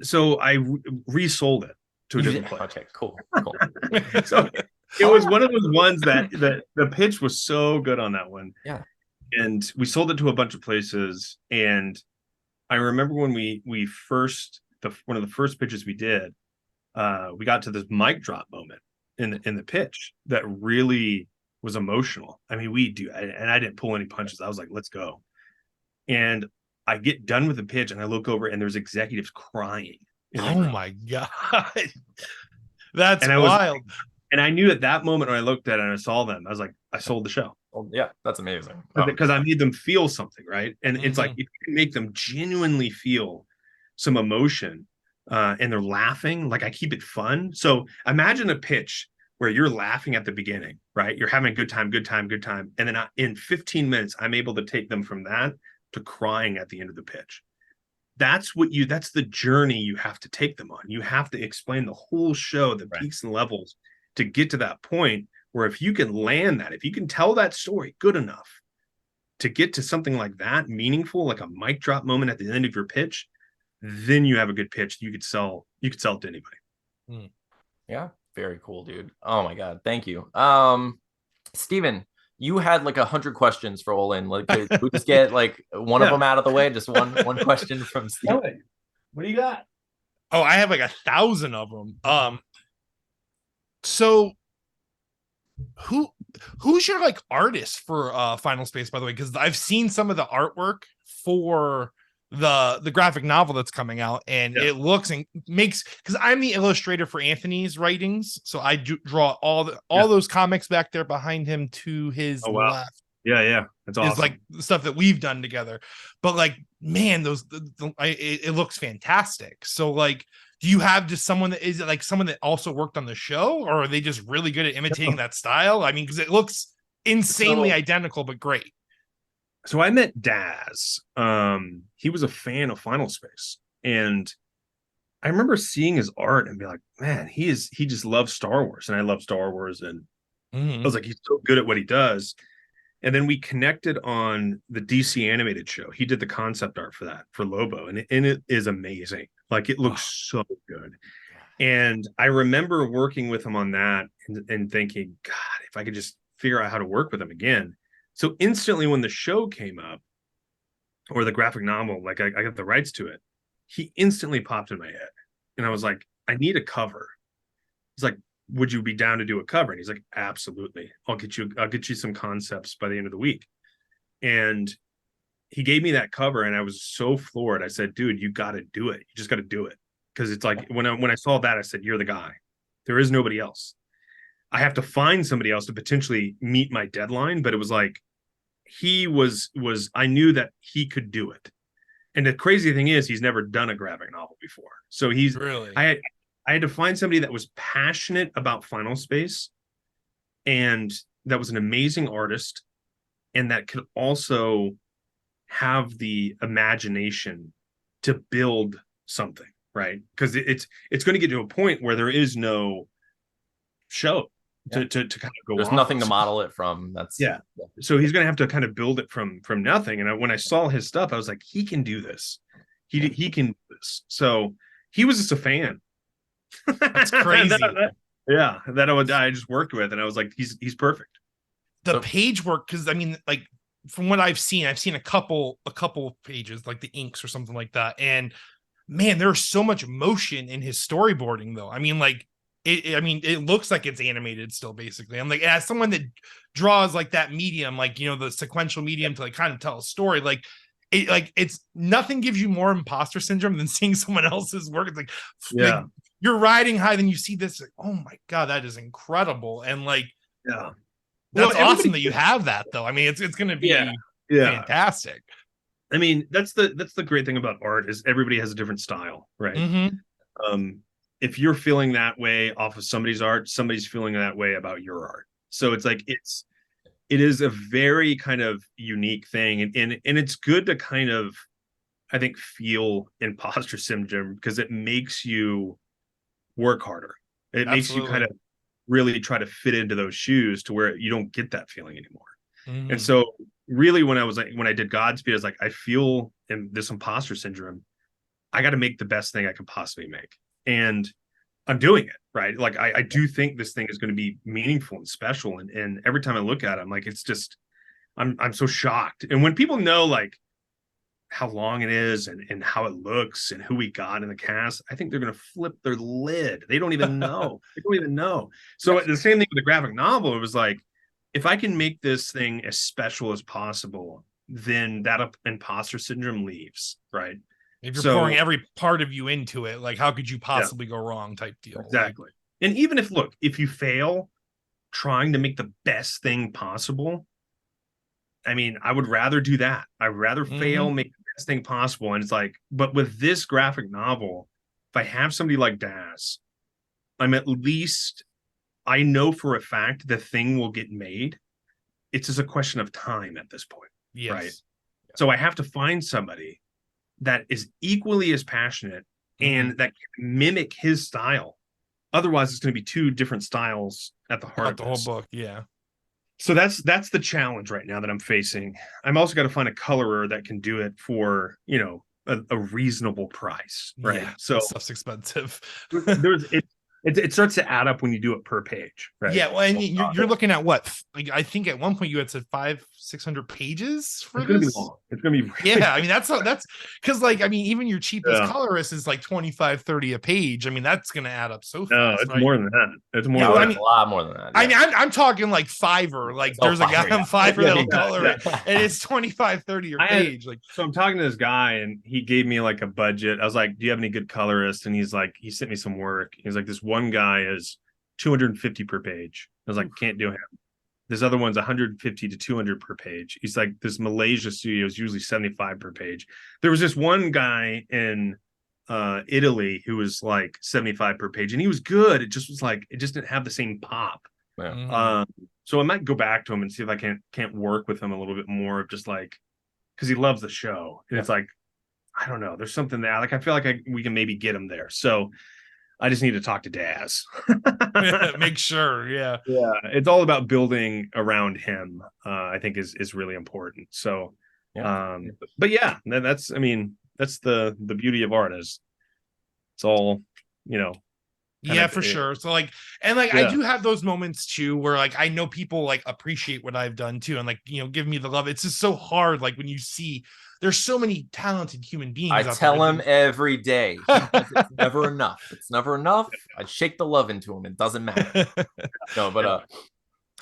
So I resold it to a different place. Okay, cool. So it was one of those ones that the pitch was so good on that one. Yeah. And we sold it to a bunch of places. And I remember when we first, one of the first pitches we did, we got to this mic drop moment in the pitch that really was emotional. I mean, and I didn't pull any punches. I was like, let's go. And I get done with the pitch and I look over and there's executives crying. Oh my God. That's wild. And I knew at that moment when I looked at it and I saw them, I was like, I sold the show. Oh, yeah, that's amazing. Because I made them feel something, right? And it's like, if you can make them genuinely feel some emotion, and they're laughing, like I keep it fun. So imagine a pitch where you're laughing at the beginning, right? You're having a good time. And then in 15 minutes, I'm able to take them from that to crying at the end of the pitch. That's the journey you have to take them on. You have to explain the whole show, the peaks and levels, to get to that point where if you can land that, if you can tell that story good enough to get to something like that, meaningful, like a mic drop moment at the end of your pitch, then you have a good pitch. You could sell it to anybody. Yeah. Very cool, dude. Oh my God. Thank you. Steven, you had like 100 questions for Olan. Like, could we just get like one of them out of the way? Just one question from Steven. What do you got? Oh, I have like 1,000 of them. So who's your like artist for Final Space, by the way? Because I've seen some of the artwork for the graphic novel that's coming out, and it looks and makes, because I'm the illustrator for Anthony's writings, so I draw all those comics back there behind him to his left. Yeah, that's awesome. Is like the stuff that we've done together, but like, man, it looks fantastic. So like, do you have just someone that is like someone that also worked on the show, or are they just really good at imitating that style? I mean, because it looks insanely identical, but great. So I met Daz. He was a fan of Final Space, and I remember seeing his art and be like, man, he just loves Star Wars, and I love Star Wars, and I was like, he's so good at what he does. And then we connected on the DC animated show. He did the concept art for that, for Lobo, and it is amazing. Like, it looks so good. And I remember working with him on that and thinking, God, if I could just figure out how to work with him again. So instantly when the show came up, or the graphic novel, like I got the rights to it, he instantly popped in my head. And I was like, I need a cover. He's like, would you be down to do a cover? And he's like, absolutely. I'll get you some concepts by the end of the week. And he gave me that cover, and I was so floored. I said, dude, you got to do it. You just got to do it. Because it's like, when I saw that, I said, you're the guy. There is nobody else. I have to find somebody else to potentially meet my deadline. But it was like, I knew that he could do it. And the crazy thing is, he's never done a graphic novel before. So he's really, I had to find somebody that was passionate about Final Space, and that was an amazing artist, and that could also have the imagination to build something, right? Because it's going to get to a point where there is no show to kind of go. There's nothing to model it from. So he's going to have to kind of build it from nothing. And when I saw his stuff, I was like, he can do this. He can do this. So he was just a fan. That's crazy. I just worked with, and I was like, he's perfect. The page work, because I mean, like, from what I've seen a couple pages, like the inks or something like that, and man, there's so much motion in his storyboarding, though. I mean, like, it looks like it's animated still, basically. I'm like, as someone that draws like that medium, like, you know, the sequential medium to like kind of tell a story, like it's nothing gives you more imposter syndrome than seeing someone else's work. It's like you're riding high, then you see this, like, oh my God, that is incredible. And like, that's awesome that you have that, though. I mean, it's going to be fantastic. I mean, that's the great thing about art, is everybody has a different style, right? If you're feeling that way off of somebody's art, somebody's feeling that way about your art. So it's like, it is a very kind of unique thing, and it's good to kind of, I think, feel imposter syndrome, because it makes you work harder. It makes you kind of really try to fit into those shoes to where you don't get that feeling anymore. And so really, when I did Godspeed, I was like, I feel this imposter syndrome. I got to make the best thing I can possibly make. And I'm doing it, right? Like, I do think this thing is going to be meaningful and special. And every time I look at it, I'm like, it's just, I'm so shocked. And when people know like how long it is and how it looks and who we got in the cast, I think they're going to flip their lid. They don't even know. So the same thing with the graphic novel. It was like, if I can make this thing as special as possible, then that imposter syndrome leaves, right? If you're pouring every part of you into it, like, how could you possibly go wrong type deal? Exactly. And even if you fail trying to make the best thing possible, I mean, I would rather do that. I'd rather fail, make the best thing possible. And it's like, but with this graphic novel, if I have somebody like Daz, I'm at least, I know for a fact the thing will get made. It's just a question of time at this point. Yes. Right. So I have to find somebody that is equally as passionate and that can mimic his style. Otherwise, it's going to be two different styles at the heart of the whole book. Yeah. So that's the challenge right now that I'm facing. I'm also got to find a colorer that can do it for, you know, a reasonable price, right? Yeah, so stuff's expensive. it starts to add up when you do it per page, right? Yeah, well, and you're looking at what? Like, I think at one point you had said 500-600 pages for it's gonna be this. long. It's gonna be Yeah, I mean that's because like I mean even your cheapest colorist is like 25-30 a page. I mean that's gonna add up so fast. No, it's right? more than that. It's more. I mean, a lot more than that. I mean, I'm talking like Fiverr. Like there's a guy on Fiverr that'll color it, and it's 25-30 a page. Like, so I'm talking to this guy, and he gave me like a budget. I was like, "Do you have any good colorists?" And he's like, he sent me some work. He's like, "This one guy is 250 per page." I was like, "Can't do him." This other one's 150 to 200 per page. He's like, this Malaysia studio is usually 75 per page. There was this one guy in Italy who was like 75 per page, and he was good. It just was like, it just didn't have the same pop. Yeah. So I might go back to him and see if I can't work with him a little bit more of just like, because he loves the show. And it's like, I don't know, there's something there. Like, I feel like we can maybe get him there. So I just need to talk to Daz. Make sure. Yeah. It's all about building around him. I think is really important. So, but yeah, that's the beauty of art is it's all, Yeah, for sure. So like, and like, I do have those moments too, where like, I know people like appreciate what I've done too. And like, give me the love. It's just so hard. Like when you see there's so many talented human beings. I tell him every day. It's never enough. It's never enough. I shake the love into him. It doesn't matter. No, but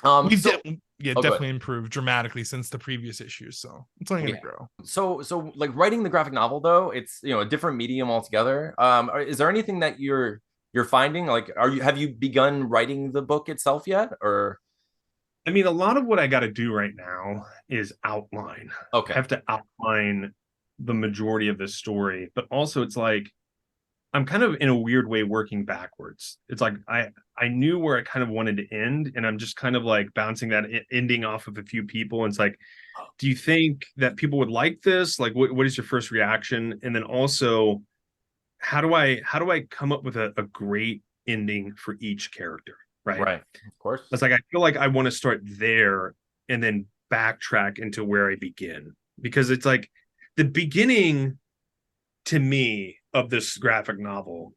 definitely improved dramatically since the previous issues. So it's only gonna grow. So like writing the graphic novel though, it's a different medium altogether. Is there anything that you're finding? Like, have you begun writing the book itself yet, or? I mean, a lot of what I got to do right now is outline. Okay. I have to outline the majority of this story, but also it's like I'm kind of in a weird way working backwards. It's like I knew where I kind of wanted to end, and I'm just kind of like bouncing that ending off of a few people. And it's like, do you think that people would like this? Like, what is your first reaction? And then also, how do I come up with a great ending for each character? Right. Of course. It's like I feel like I want to start there and then backtrack into where I begin, because it's like the beginning to me of this graphic novel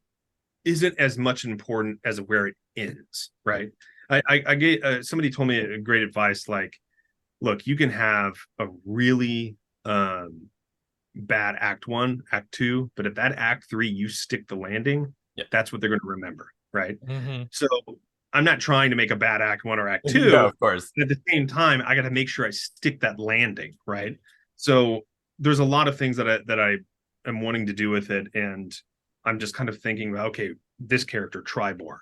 isn't as much important as where it ends. Right. I gave somebody told me a great advice, like, look, you can have a really bad act 1, act 2, but at that act 3 you stick the landing, that's what they're going to remember. Right. So I'm not trying to make a bad act 1 or act 2. No, of course. At the same time, I got to make sure I stick that landing, right? So there's a lot of things that I am wanting to do with it, and I'm just kind of thinking about, okay, this character Tribor,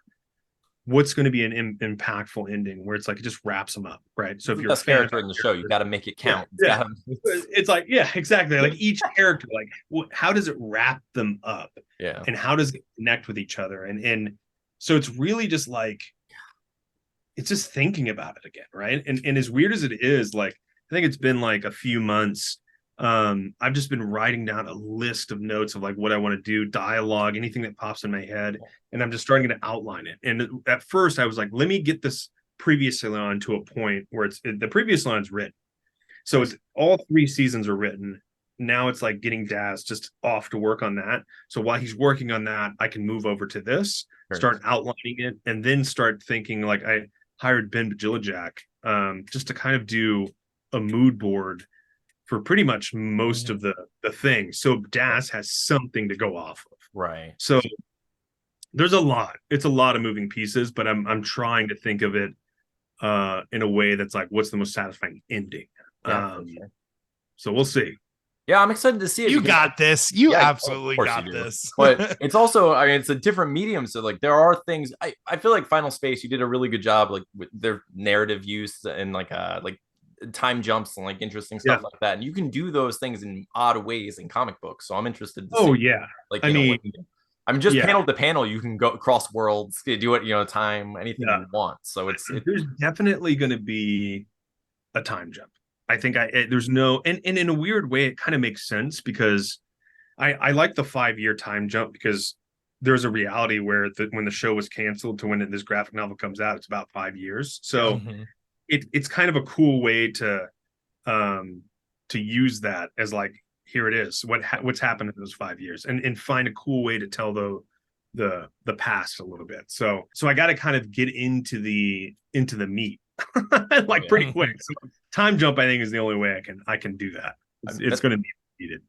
what's going to be an impactful ending where it's like it just wraps them up, right? So if you're a character in the show, you got to make it count. It's like, yeah, exactly. Like each character, like how does it wrap them up? Yeah, and how does it connect with each other? And so it's really just like, it's just thinking about it again, right? And as weird as it is, like I think it's been like a few months. I've just been writing down a list of notes of like what I want to do, dialogue, anything that pops in my head, and I'm just starting to outline it. And at first, I was like, let me get this previous line to a point where the previous line's written, so it's all 3 seasons are written. Now it's like getting Daz just off to work on that. So while he's working on that, I can move over to this, start outlining it, and then start thinking. Like I hired Ben Bajilajak just to kind of do a mood board for pretty much most of the things. So Daz has something to go off of. Right. So there's a lot. It's a lot of moving pieces, but I'm trying to think of it in a way that's like, what's the most satisfying ending? So we'll see. Yeah, I'm excited to see it. You got this. You absolutely got this. But it's also, I mean, it's a different medium. So like there are things I feel like Final Space, you did a really good job like with their narrative use and like time jumps and like interesting stuff like that. And you can do those things in odd ways in comic books. So I'm interested to see. Like, I'm just panel to panel. You can go across worlds, do it, time, anything you want. So there's definitely going to be a time jump. I think there's no, and in a weird way, it kind of makes sense because I like the 5-year time jump, because there's a reality where when the show was canceled to when this graphic novel comes out, it's about 5 years. So it's kind of a cool way to use that as like, here it is, what's happened in those 5 years, and find a cool way to tell the past a little bit. So I got to kind of get into the meat like pretty quick. So time jump, I think, is the only way I can do that. It's going to be needed.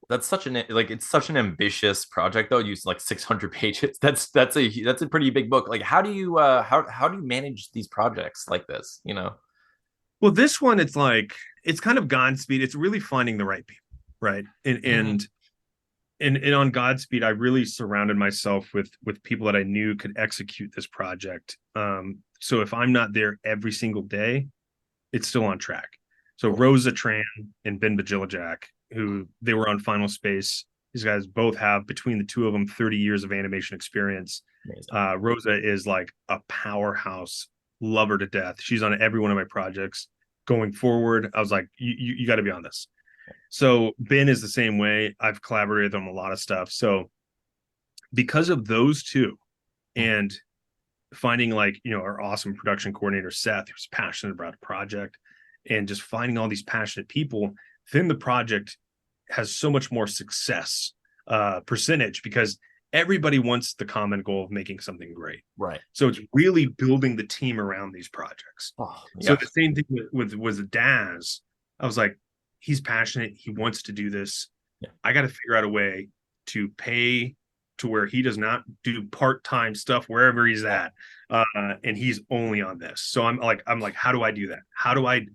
That's such an it's such an ambitious project though. Use like 600 pages. That's a pretty big book. Like how do you how do you manage these projects like this, you know? Well, this one, it's like it's kind of Godspeed. It's really finding the right people, right? And on Godspeed, I really surrounded myself with people that I knew could execute this project. So if I'm not there every single day, it's still on track. So Rosa Tran and Ben Bajilajak, who they were on Final Space. These guys both have, between the two of them, 30 years of animation experience. Rosa is like a powerhouse, love her to death. She's on every one of my projects. Going forward, I was like, you got to be on this. So Ben is the same way. I've collaborated on a lot of stuff. So because of those two, and finding like, you know, our awesome production coordinator, Seth, who's passionate about the project, and just finding all these passionate people, then the project has so much more success percentage, because everybody wants the common goal of making something great. Right. So it's really building the team around these projects. So the same thing with Daz. I was like, he's passionate. He wants to do this. I got to figure out a way to pay to where he does not do part-time stuff wherever he's at. And he's only on this. So I'm like, how do I do that? How do I,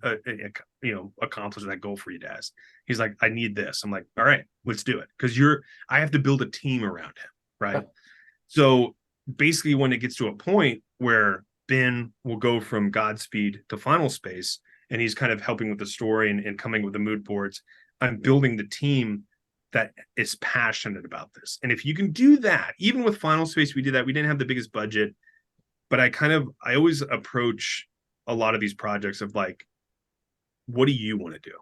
accomplish that goal for you, Daz? He's like, I need this. I'm like, all right, let's do it. Cause I have to build a team around him. Right. So basically when it gets to a point where Ben will go from Godspeed to Final Space, and he's kind of helping with the story and coming with the mood boards, I'm building the team that is passionate about this. And if you can do that, even with Final Space, we did that. We didn't have the biggest budget, but I always approach a lot of these projects of like, what do you want to do?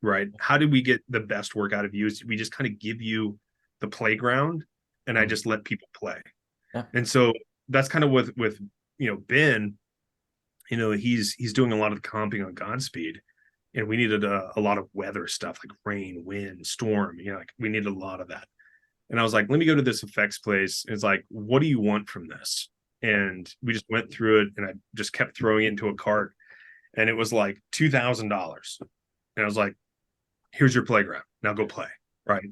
Right? How do we get the best work out of you? We just kind of give you the playground, and I just let people play. Yeah. And so that's kind of with Ben, he's doing a lot of the comping on Godspeed, and we needed a lot of weather stuff like rain, wind, storm, like we needed a lot of that. And I was like, let me go to this effects place. And it's like, what do you want from this? And we just went through it, and I just kept throwing it into a cart, and it was like $2,000. And I was like, here's your playground. Now go play. Right.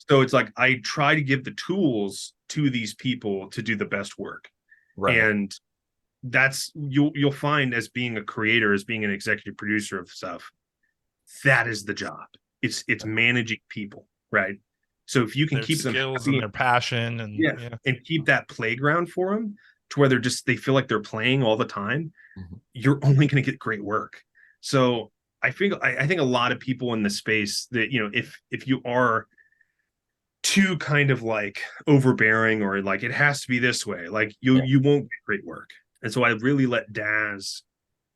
So it's like, I try to give the tools to these people to do the best work. Right. And that's, you'll find, as being a creator, as being an executive producer of stuff, that is the job. It's managing people. Right. So if you can keep them skills and their passion and keep that playground for them to where they feel like they're playing all the time, you're only going to get great work. So I think a lot of people in the space that, if you are too kind of like overbearing, or like it has to be this way, like you won't get great work. And so I really let Daz,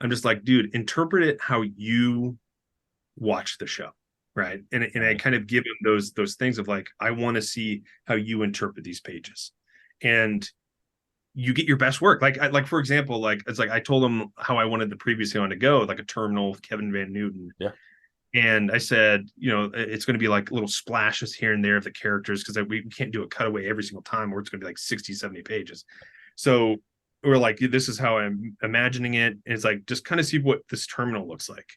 I'm just like, dude, interpret it how you watch the show, right? And I kind of give him those things of like, I want to see how you interpret these pages, and you get your best work. Like for example, like it's like I told him how I wanted the previously on to go, like a terminal with Kevin Van Newton. Yeah. And I said, it's going to be like little splashes here and there of the characters, because we can't do a cutaway every single time, or it's going to be like 60, 70 pages. So we're like, this is how I'm imagining it. And it's like, just kind of see what this terminal looks like.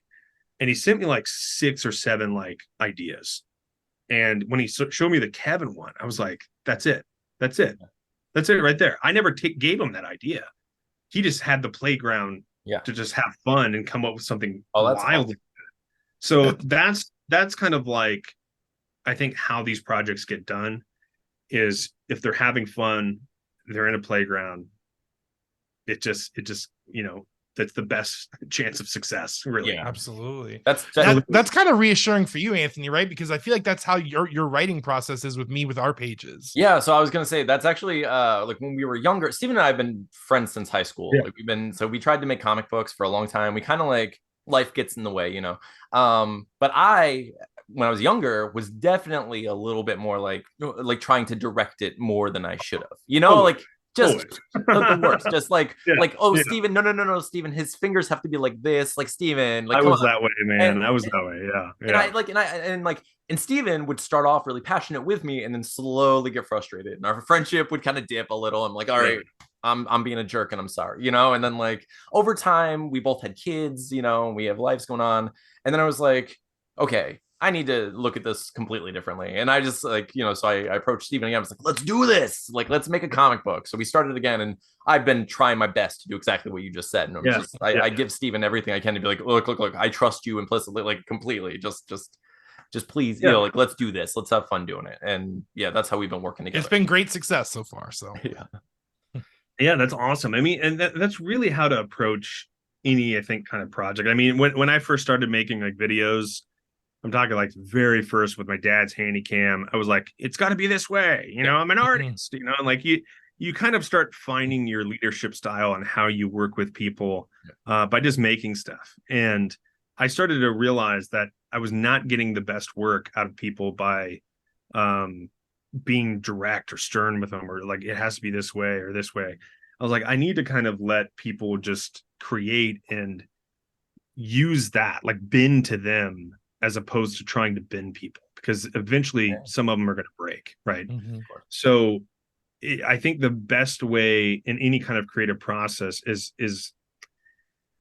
And he sent me like 6 or 7 like ideas. And when he showed me the Kevin one, I was like, that's it. That's it. That's it right there. I never gave him that idea. He just had the playground to just have fun and come up with something wild. Awesome. So that's kind of like, I think, how these projects get done is, if they're having fun, they're in a playground, it just that's the best chance of success, really. Yeah, absolutely. That's kind of reassuring for you, Anthony, right? Because I feel like that's how your writing process is with me, with our pages. Yeah, so I was gonna say, that's actually like when we were younger, Steven and I have been friends since high school. Yeah. Like we tried to make comic books for a long time. We kind of like, life gets in the way, but when I was younger, was definitely a little bit more like trying to direct it more than I should have, like just the worst. Just like oh, yeah. Steven, no, Steven, his fingers have to be like this, like Steven, like I come was on. that way, man. I was that way. Yeah. And Steven would start off really passionate with me and then slowly get frustrated. And our friendship would kind of dip a little. I'm like, all right, I'm being a jerk and I'm sorry, you know? And then like over time, we both had kids, you know, and we have lives going on. And then I was like, okay, I need to look at this completely differently. And I just like, you know, so I approached Steven again. I was like, let's do this. Like, let's make a comic book. So we started again. And I've been trying my best to do exactly what you just said. And I give Steven everything I can to be like, look, I trust you implicitly, like completely. Just please, you know, like, let's do this. Let's have fun doing it. And yeah, that's how we've been working together. It's been great success so far. So yeah, that's awesome. I mean, and that's really how to approach any, I think, kind of project. I mean, when I first started making like videos, I'm talking like very first with my dad's handy cam, I was like, it's got to be this way. You know, I'm an artist, you know, and like you kind of start finding your leadership style and how you work with people by just making stuff. And I started to realize that I was not getting the best work out of people by being direct or stern with them, or like, it has to be this way or this way. I was like, I need to kind of let people just create and use that, like bend to them, as opposed to trying to bend people, because eventually some of them are going to break. Right. So I think the best way in any kind of creative process is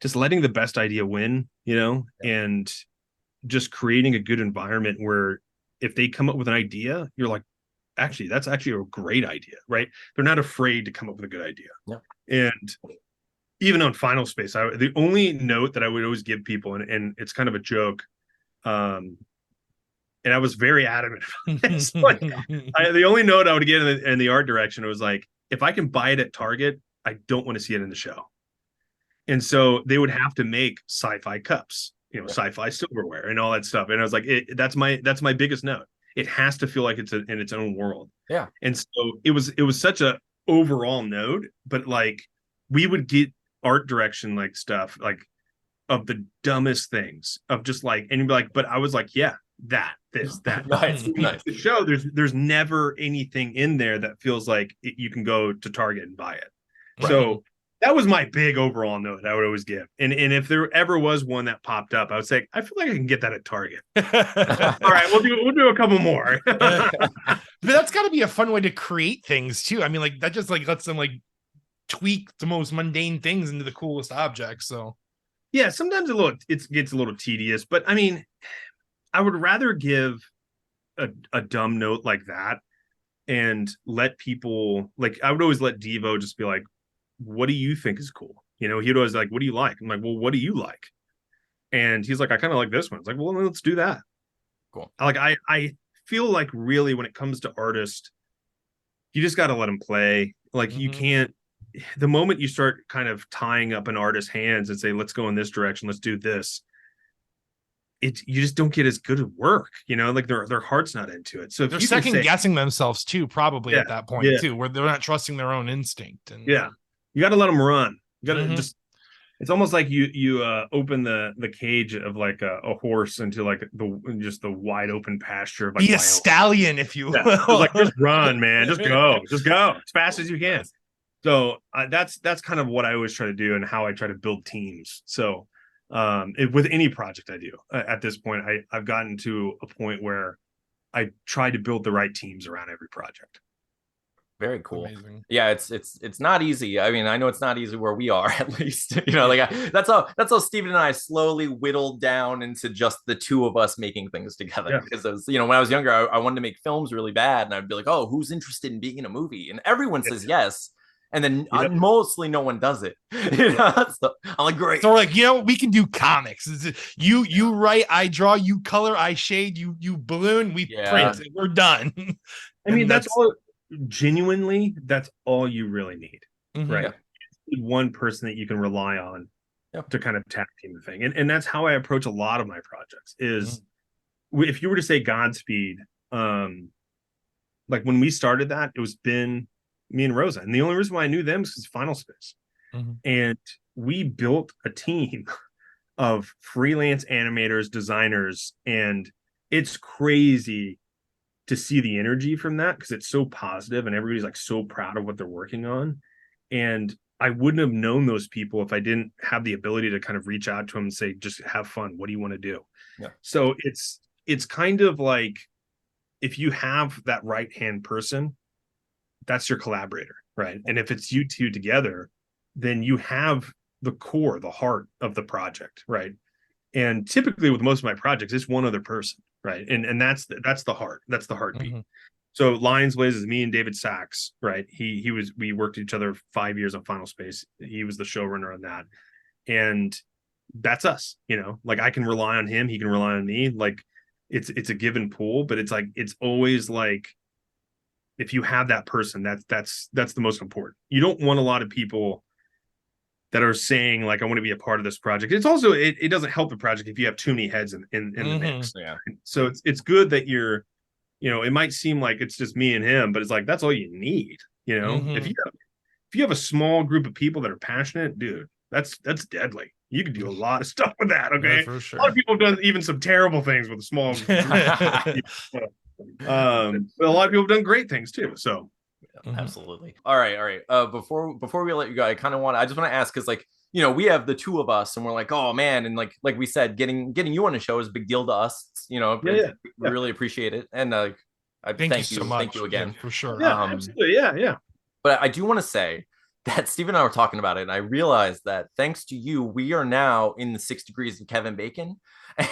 just letting the best idea win, you know, and just creating a good environment where if they come up with an idea, you're like, actually, that's actually a great idea, right? They're not afraid to come up with a good idea. Yeah. And even on Final Space, the only note that I would always give people, and it's kind of a joke, and I was very adamant about this. Like, the only note I would get in the art direction, it was like, if I can buy it at Target, I don't want to see it in the show. And so they would have to make sci-fi cups, you know, sci-fi silverware and all that stuff. And I was like, that's my biggest note. It has to feel like it's in its own world. Yeah. And so it was such a overall note, but like we would get art direction, like stuff like of the dumbest things of just like, and you'd be like, but I was like, yeah, that. Nice. The show, there's never anything in there that feels like you can go to Target and buy it. Right. So that was my big overall note I would always give. And if there ever was one that popped up, I would say, I feel like I can get that at Target. All right, we'll do a couple more. But that's got to be a fun way to create things too. I mean, like that just like lets them like tweak the most mundane things into the coolest objects. So yeah, sometimes it gets a little tedious, but I mean, I would rather give a dumb note like that and let people, like, I would always let Devo just be like, what do you think is cool? You know, he'd always like, what do you like? I'm like, well, what do you like? And he's like, I kind of like this one. It's like, well, let's do that. Cool. I feel like really when it comes to artists, you just got to let them play. Like you can't, the moment you start kind of tying up an artist's hands and say, let's go in this direction, let's do this, you just don't get as good at work, you know, like their heart's not into it. So if they're you second guessing themselves too, probably at that point too, where they're not trusting their own instinct. And you got to let them run. You got to just, it's almost like you open the cage of like a horse into like the wide open pasture of like a stallion, if you will. Like, just run, man, just go as fast as you can. So that's kind of what I always try to do and how I try to build teams. So with any project I do at this point, I've gotten to a point where I try to build the right teams around every project. Very cool. Amazing. Yeah, it's not easy. I mean, I know it's not easy where we are, at least. You know, like that's how Steven and I slowly whittled down into just the two of us making things together. Yeah. Because as you know, when I was younger, I wanted to make films really bad, and I'd be like, "Oh, who's interested in being in a movie?" And everyone says yes. And then mostly no one does it. You know? So I'm like, great. So we're like, you know, we can do comics. You write, I draw, you color, I shade, you balloon, we print. We're done. I mean, that's all. Genuinely, that's all you really need, right? You need one person that you can rely on to kind of tag team the thing. And that's how I approach a lot of my projects is if you were to say Godspeed, like when we started that, it was Ben, me and Rosa. And the only reason why I knew them is because Final Space. And we built a team of freelance animators, designers, and it's crazy to see the energy from that, because it's so positive and everybody's like so proud of what they're working on. And I wouldn't have known those people if I didn't have the ability to kind of reach out to them and say, just have fun. What do you want to do? Yeah. So it's kind of like, if you have that right hand person, that's your collaborator, right? And if it's you two together, then you have the core, the heart of the project, right? And typically with most of my projects, it's one other person, right? And that's the heart, that's the heartbeat. Mm-hmm. So Lions Blaze is me and David Sachs, right? We worked each other 5 years on Final Space. He was the showrunner on that, and that's us. Like I can rely on him, he can rely on me. Like it's a give and pull, but it's like it's always like, if you have that person, that's the most important. You don't want a lot of people that are saying like, I want to be a part of this project. It's also it doesn't help the project if you have too many heads in the mix. Yeah. So it's good that you're, it might seem like it's just me and him, but it's like that's all you need. If you have a small group of people that are passionate, dude, that's deadly. You can do a lot of stuff with that. Okay, yeah, for sure. A lot of people have done even some terrible things with a small group. But a lot of people have done great things too. So absolutely. All right. Before we let you go, I just want to ask, because like, we have the two of us and we're like, oh man, and like we said, getting you on the show is a big deal to us. We really appreciate it. And I thank you so much. Thank you again. Yeah, for sure. Yeah, absolutely. Yeah. But I do want to say that Steve and I were talking about it, and I realized that thanks to you, we are now in the 6 degrees of Kevin Bacon.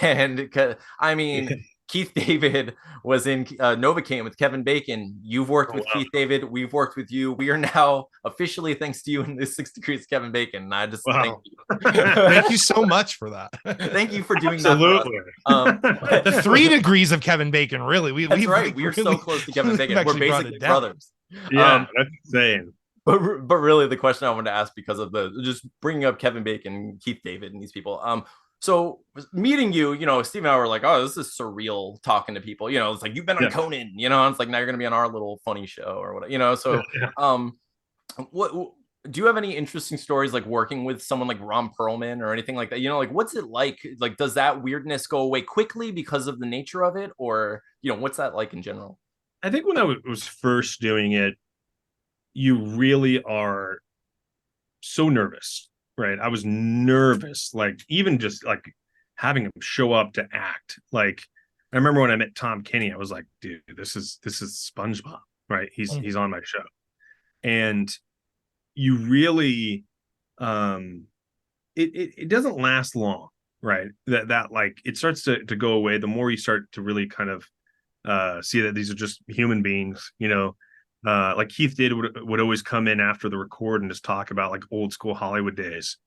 And I mean, Keith David was in Novocaine with Kevin Bacon. You've worked with Keith David. We've worked with you. We are now officially, thanks to you, in the 6 degrees of Kevin Bacon. And I just thank you. Thank you so much for that. Thank you for doing absolutely. That. The 3 degrees of Kevin Bacon, really. That's right. We're so close to Kevin Bacon. We're basically brothers. Yeah, that's insane. But really, the question I wanted to ask, because of just bringing up Kevin Bacon, Keith David, and these people. So meeting you, Steve and I were like, oh, this is surreal talking to people. It's like, you've been on Conan, and it's like, now you're gonna be on our little funny show or whatever. So what do you have any interesting stories like working with someone like Ron Perlman or anything like that? Like, what's it like? Like, does that weirdness go away quickly because of the nature of it, or what's that like in general? I think when I was first doing it, you really are so nervous, right? I was nervous, like even just like having him show up to act. Like I remember when I met Tom Kenny, I was like, dude, this is SpongeBob, right? He's on my show. And you really it doesn't last long, right? That like it starts to go away the more you start to really kind of see that these are just human beings, like Keith would always come in after the record and just talk about like old school Hollywood days.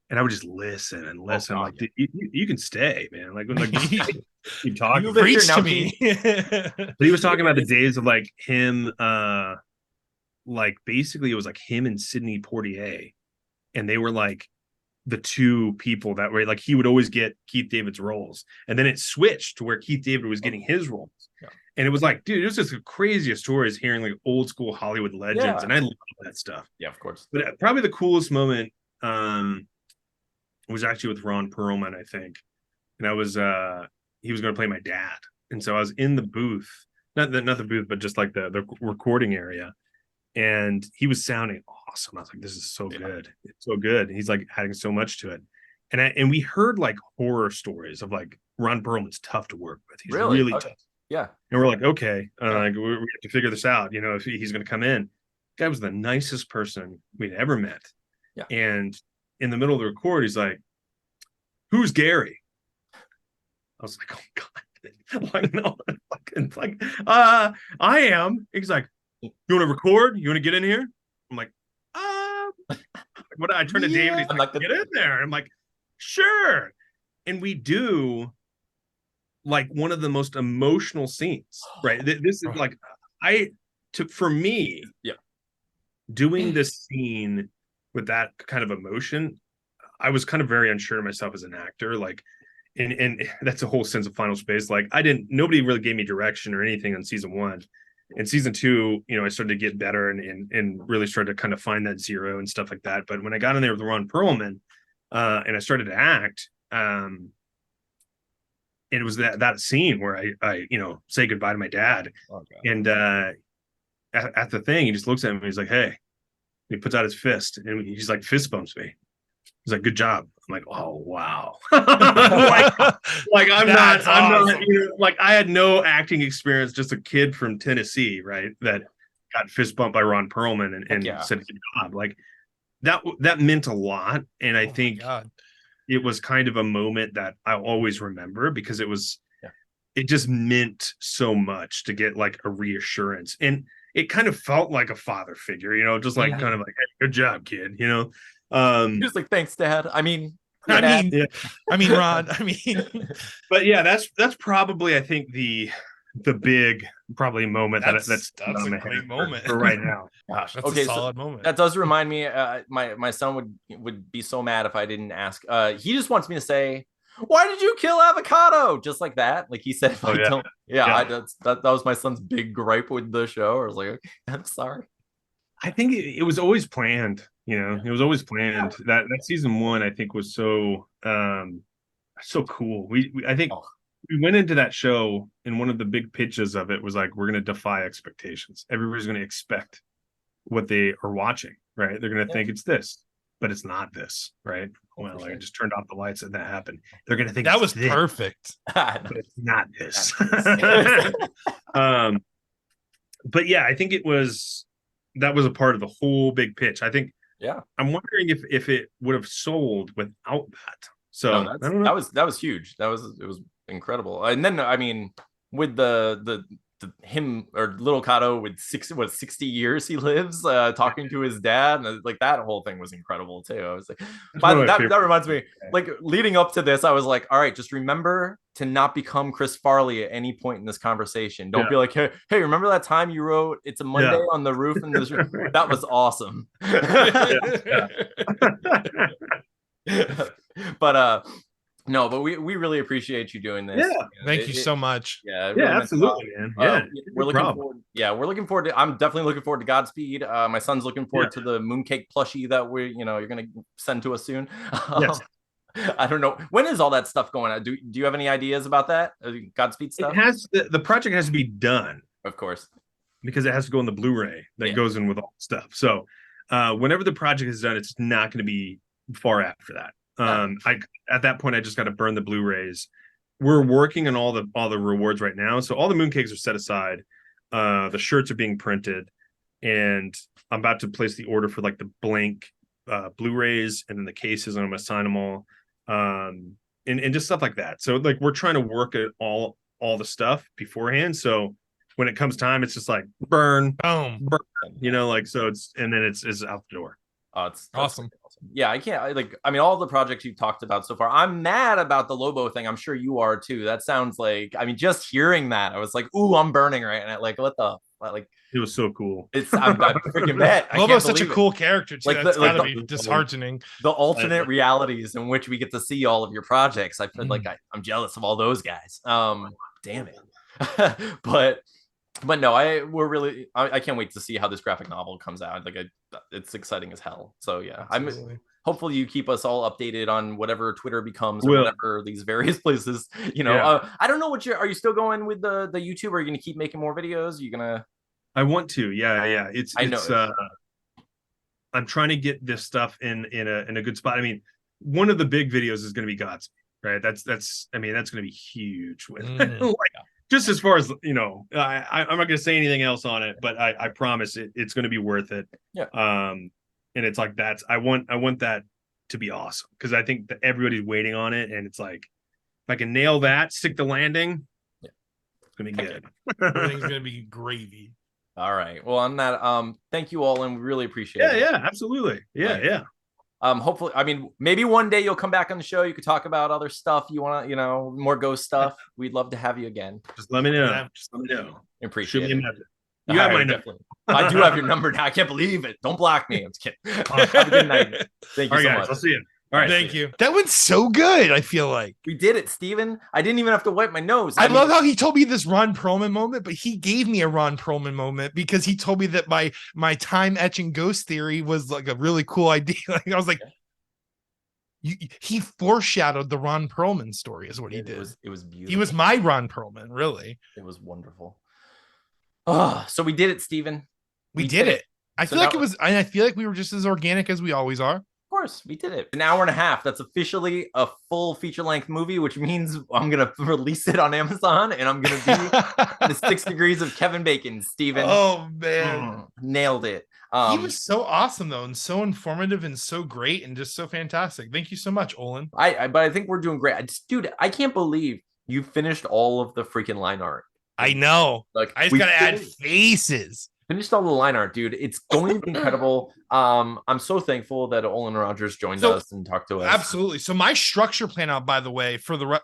And I would just listen and listen. Like, you can stay, man. Like, when keep talking. Preach to me. But he was talking about the days of like him, like basically it was like him and Sidney Poitier. And they were like the two people that were like, he would always get Keith David's roles. And then it switched to where Keith David was getting his roles. Yeah. And it was like, dude, it was just the craziest stories hearing like old school Hollywood legends. Yeah. And I love that stuff. Yeah, of course. But probably the coolest moment was actually with Ron Perlman, I think. And I was he was going to play my dad. And so I was in the booth, not the booth, but just like the recording area. And he was sounding awesome. I was like, this is so good. It's so good. He's like adding so much to it. And we heard like horror stories of like Ron Perlman's tough to work with. He's really tough. Yeah. And we're like, okay, like we have to figure this out. If he's going to come in. The guy was the nicest person we'd ever met. Yeah. And in the middle of the record, he's like, who's Gary? I was like, oh God. Like, no, like, I am. He's like, you want to record? You want to get in here? I'm like, what? I turn to David. He's like, get in there. I'm like, sure. And we do like one of the most emotional scenes, right? This is like, for me, doing this scene with that kind of emotion, I was kind of very unsure of myself as an actor. Like, and that's a whole sense of Final Space. Like, nobody really gave me direction or anything on season 1. And season 2, I started to get better and really started to kind of find that zero and stuff like that. But when I got in there with Ron Perlman, and I started to act, it was that scene where I say goodbye to my dad, and at the thing, he just looks at me. He's like, "Hey," he puts out his fist, and he's like, fist bumps me. He's like, "Good job." I'm like, "Oh wow!" like I'm not. Like I had no acting experience, just a kid from Tennessee, right? That got fist bumped by Ron Perlman and said, "Good job." Like that meant a lot, and I think it was kind of a moment that I always remember because it just meant so much to get like a reassurance, and it kind of felt like a father figure, just like kind of like, "Hey, good job, kid," Just like, "Thanks, Dad." I mean, Ron. I mean, but yeah, that's probably I think the big probably moment that's a great moment for right now. Gosh, that's a solid moment. That does remind me. My son would be so mad if I didn't ask. He just wants me to say, "Why did you kill Avocado?" Just like that. Like he said, if I don't. That was my son's big gripe with the show. I was like, "Okay, I'm sorry." I think it was always planned. It was always planned. That season 1, I think, was so cool. I think we went into that show, and one of the big pitches of it was like, we're going to defy expectations. Everybody's going to expect what they are watching, right? They're going to think it's this, but it's not this, right? Well, I just turned off the lights and that happened. They're going to think that was perfect, but it's not this. But yeah, I think that was a part of the whole big pitch. I think. Yeah, I'm wondering if it would have sold without that. So that was huge. It was incredible. And then I mean, with the him or little Kato with 60 years he lives talking to his dad, and like that whole thing was incredible too. I was like, that reminds me, like leading up to this, I was like, all right, just remember to not become Chris Farley at any point in this conversation. Don't be like, hey, remember that time you wrote "It's a Monday" on the roof in this room? That was awesome. But no, but we really appreciate you doing this. Yeah, thank you so much. Yeah, really absolutely, man. Yeah, we're looking forward. Yeah, we're looking forward to. I'm definitely looking forward to Godspeed. My son's looking forward to the mooncake plushie that you're gonna send to us soon. Yes. I don't know, when is all that stuff going on? Do you have any ideas about that Godspeed stuff? It has the project has to be done, of course, because it has to go in the Blu-ray that goes in with all the stuff. So whenever the project is done, it's not going to be far after that. At that point, I just got to burn the Blu-rays. We're working on all the rewards right now, so all the mooncakes are set aside. The shirts are being printed, and I'm about to place the order for like the blank Blu-rays and then the cases, and I'm gonna sign them all. And just stuff like that. So like we're trying to work at all the stuff beforehand. So when it comes time, it's just like burn, boom, like so it's out the door. Oh, it's awesome. Yeah, I mean, all the projects you've talked about so far. I'm mad about the Lobo thing. I'm sure you are too. That sounds like, I mean, just hearing that, I was like, ooh, I'm burning right now. Like, what the like? It was so cool. I'm freaking bet. Lobo's such a cool character too. Like that's gotta be disheartening. The alternate realities in which we get to see all of your projects. I feel like I'm jealous of all those guys. Damn it. But no, I can't wait to see how this graphic novel comes out. Like it's exciting as hell. So yeah, absolutely. Hopefully you keep us all updated on whatever Twitter becomes or whatever these various places. I don't know are you still going with the YouTube? Or are you gonna keep making more videos? Are you gonna? I want to. Yeah. I'm trying to get this stuff in a good spot. I mean, one of the big videos is going to be Godspeed, right? That's going to be huge. Just as far as I'm not going to say anything else on it, but I promise it's going to be worth it. Yeah. And it's like I want that to be awesome, because I think that everybody's waiting on it, and it's like if I can nail that, stick the landing, it's going to be good. Everything's going to be gravy. All right. Well, on that, thank you all, and we really appreciate it. Yeah, absolutely. Yeah. Hopefully, I mean, maybe one day you'll come back on the show. You could talk about other stuff you want to, more ghost stuff. We'd love to have you again. Just let me know. Appreciate it. You have my number. I do have your number now. I can't believe it. Don't block me. I'm just kidding. Have a good night. Thank you so much. I'll see you. All right, thank you. That went so good. I feel like we did it, Steven. I didn't even have to wipe my nose. I love how he told me this Ron Perlman moment, but he gave me a Ron Perlman moment because he told me that my time etching ghost theory was like a really cool idea. Like, I was like, he foreshadowed the Ron Perlman story, is what he did. It was beautiful. He was my Ron Perlman, really. It was wonderful. Oh, so we did it, Steven. We did it. I feel like it was, and I feel like we were just as organic as we always are. Of course, we did it. An hour and a half. That's officially a full feature-length movie, which means I'm gonna release it on Amazon, and I'm gonna be the 6 Degrees of Kevin Bacon. Steven. Oh man, nailed it. He was so awesome though, and so informative, and so great, and just so fantastic. Thank you so much, Olan. But I think we're doing great. Dude, I can't believe you finished all of the freaking line art. I know. Like, I just gotta add faces. Finished all the line art, dude. It's going to be incredible. I'm so thankful that Olan Rogers joined us and talked to us. Absolutely. So my structure plan out, by the way, for the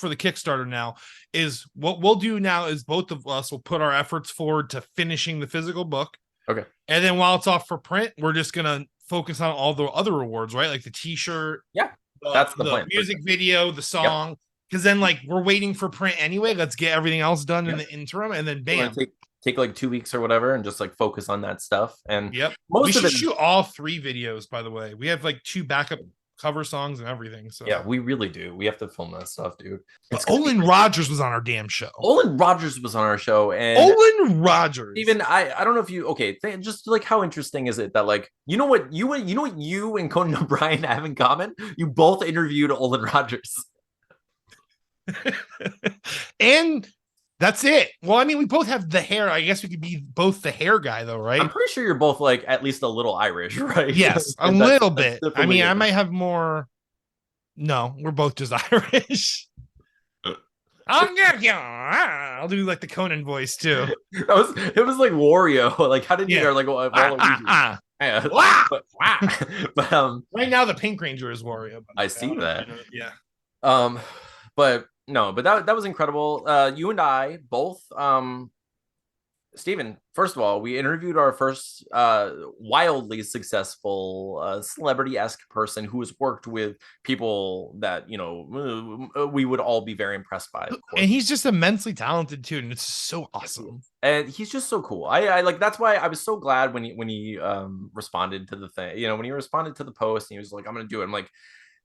Kickstarter now is what we'll do now is both of us will put our efforts forward to finishing the physical book. Okay. And then while it's off for print, we're just gonna focus on all the other rewards, right? Like the t-shirt. Yeah. That's the plan. Music video, the song. Because then like we're waiting for print anyway. Let's get everything else done in the interim, and then bam. Take like 2 weeks or whatever and just like focus on that stuff. And we should shoot all 3 videos, by the way. We have like 2 backup cover songs and everything. So yeah, we really do. We have to film that stuff, dude. Olin Rogers was on our damn show. Olin Rogers was on our show, and Olin Rogers. Even I don't know if you just like how interesting is it that like you know what you and Conan O'Brien have in common? You both interviewed Olin Rogers. And that's it. Well, I mean, we both have the hair. I guess we could be both the hair guy, though, right? I'm pretty sure you're both like at least a little Irish, right? Yes, a little bit. I mean, I might have more. No, we're both just Irish. I'll do like the Conan voice too. It was like Wario. Like, how did you like? But right now the Pink Ranger is Wario. I see that. Yeah. But no, but that was incredible. You and I both, Steven, first of all, we interviewed our first wildly successful celebrity-esque person who has worked with people that, we would all be very impressed by. And he's just immensely talented too, and it's so awesome. And he's just so cool. I like, that's why I was so glad when he responded to the thing, when he responded to the post and he was like, I'm going to do it. I'm like,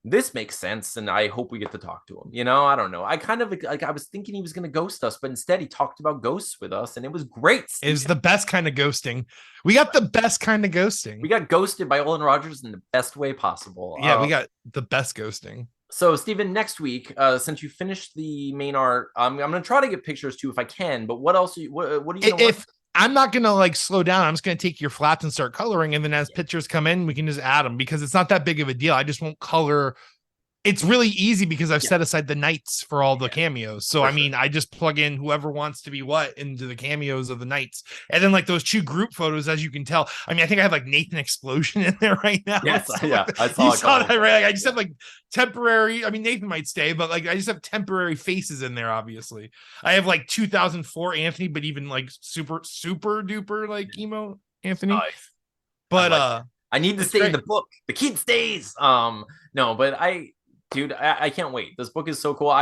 this makes sense, and I hope we get to talk to him. I don't know. I kind of like I was thinking he was going to ghost us, but instead he talked about ghosts with us, and it was great. It was the best kind of ghosting. We got the best kind of ghosting. We got ghosted by Olan Rogers in the best way possible. Yeah, we got the best ghosting. So, Steven, next week, since you finished the main art, I'm going to try to get pictures too if I can. But what else? What are you? If I'm not going to like slow down, I'm just going to take your flats and start coloring. And then as pictures come in, we can just add them because it's not that big of a deal. I just won't color. It's really easy because I've set aside the knights for all the cameos. So, I mean, I just plug in whoever wants to be what into the cameos of the knights. And then like those 2 group photos, as you can tell, I mean, I think I have like Nathan Explosion in there right now. Yes, so, yeah. I saw that, right? Like, I just have like temporary, I mean, Nathan might stay, but like, I just have temporary faces in there, obviously. I have like 2004 Anthony, but even like super duper like emo Anthony. Nice. But I need to stay in the book. The kid stays. No, but dude, I can't wait. This book is so cool.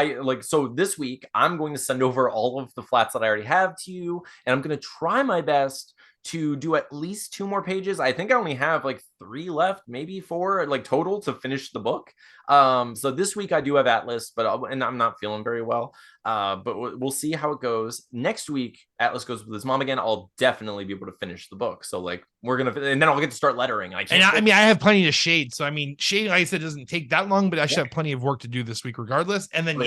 So this week I'm going to send over all of the flats that I already have to you, and I'm going to try my best to do at least 2 more pages. I think I only have like 3 left, maybe 4 like total to finish the book. So this week I do have Atlas, and I'm not feeling very well. But we'll see how it goes. Next week, Atlas goes with his mom again. I'll definitely be able to finish the book. So like and then I'll get to start lettering. I have plenty to shade. So I mean, shading, like I said, doesn't take that long, but I should have plenty of work to do this week regardless. And then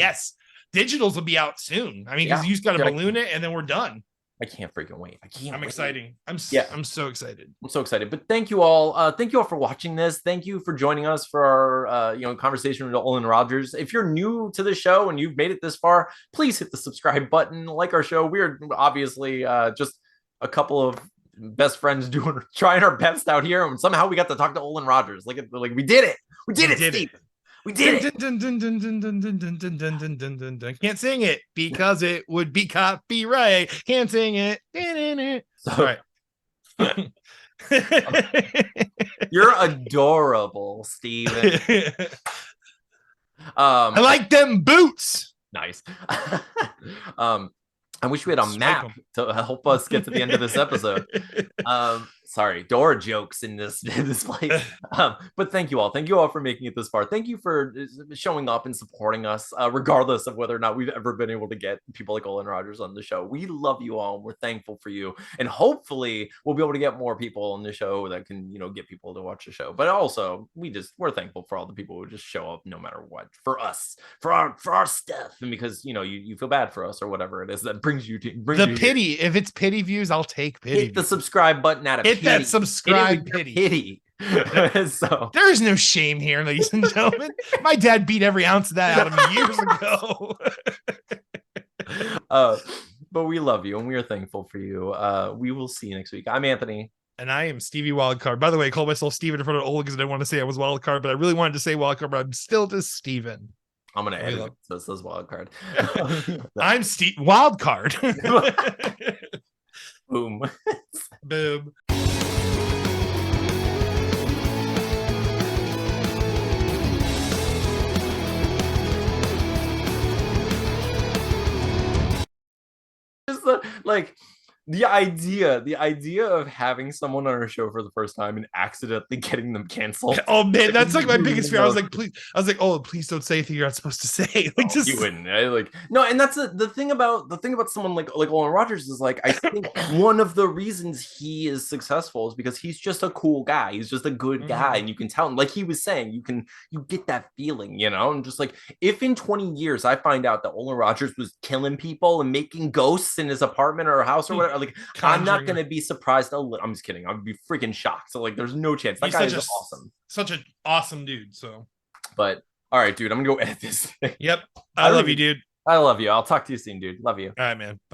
digitals will be out soon. I mean, because you just got to balloon it, and then we're done. I can't freaking wait. I'm excited. I'm so excited. I'm so excited. But thank you all. Thank you all for watching this. Thank you for joining us for our conversation with Olan Rogers. If you're new to the show and you've made it this far, please hit the subscribe button, like our show. We're obviously just a couple of best friends trying our best out here, and somehow we got to talk to Olan Rogers. Like we did it. We did it, Steve. We did it. Can't sing it because it would be copyright. Can't sing it. All right. You're adorable, Steven. I like them boots. Nice. I wish we had a map to help us get to the end of this episode. Sorry, Dora jokes in this place. But thank you all for making it this far. Thank you for showing up and supporting us, regardless of whether or not we've ever been able to get people like Olan Rogers on the show. We love you all, and we're thankful for you, and hopefully we'll be able to get more people on the show that can, get people to watch the show. But also, we're thankful for all the people who just show up no matter what, for us, for our stuff, and because you feel bad for us or whatever it is that brings you pity. Here. If it's pity views, I'll take pity. Hit the subscribe button at a hit that subscribe pity. So there is no shame here, ladies and gentlemen. My dad beat every ounce of that out of me years ago. But we love you and we are thankful for you. We will see you next week. I'm Anthony. And I am Stevie Wildcard. By the way, I called myself Steven in front of Ola because I didn't want to say I was Wildcard, but I really wanted to say Wildcard, but I'm still just Steven. I'm gonna edit it so it says Wildcard. I'm Steve Wildcard. Boom. Boom. Just the idea of having someone on our show for the first time and accidentally getting them canceled. Oh man, that's like my biggest fear. I was like, oh, please don't say anything you're not supposed to say. Like, just you wouldn't. No, and that's the thing about someone like Olan Rogers is I think one of the reasons he is successful is because he's just a cool guy. He's just a good guy, and you can tell him. Like he was saying, you get that feeling, and just if in 20 years I find out that Olan Rogers was killing people and making ghosts in his apartment or house or whatever. I'm not going to be surprised. I'm just kidding. I would be freaking shocked. So there's no chance. That guy is awesome. Such an awesome dude. So, but all right, dude, I'm going to go edit this thing. Yep. I love you, dude. I love you. I'll talk to you soon, dude. Love you. All right, man. Bye.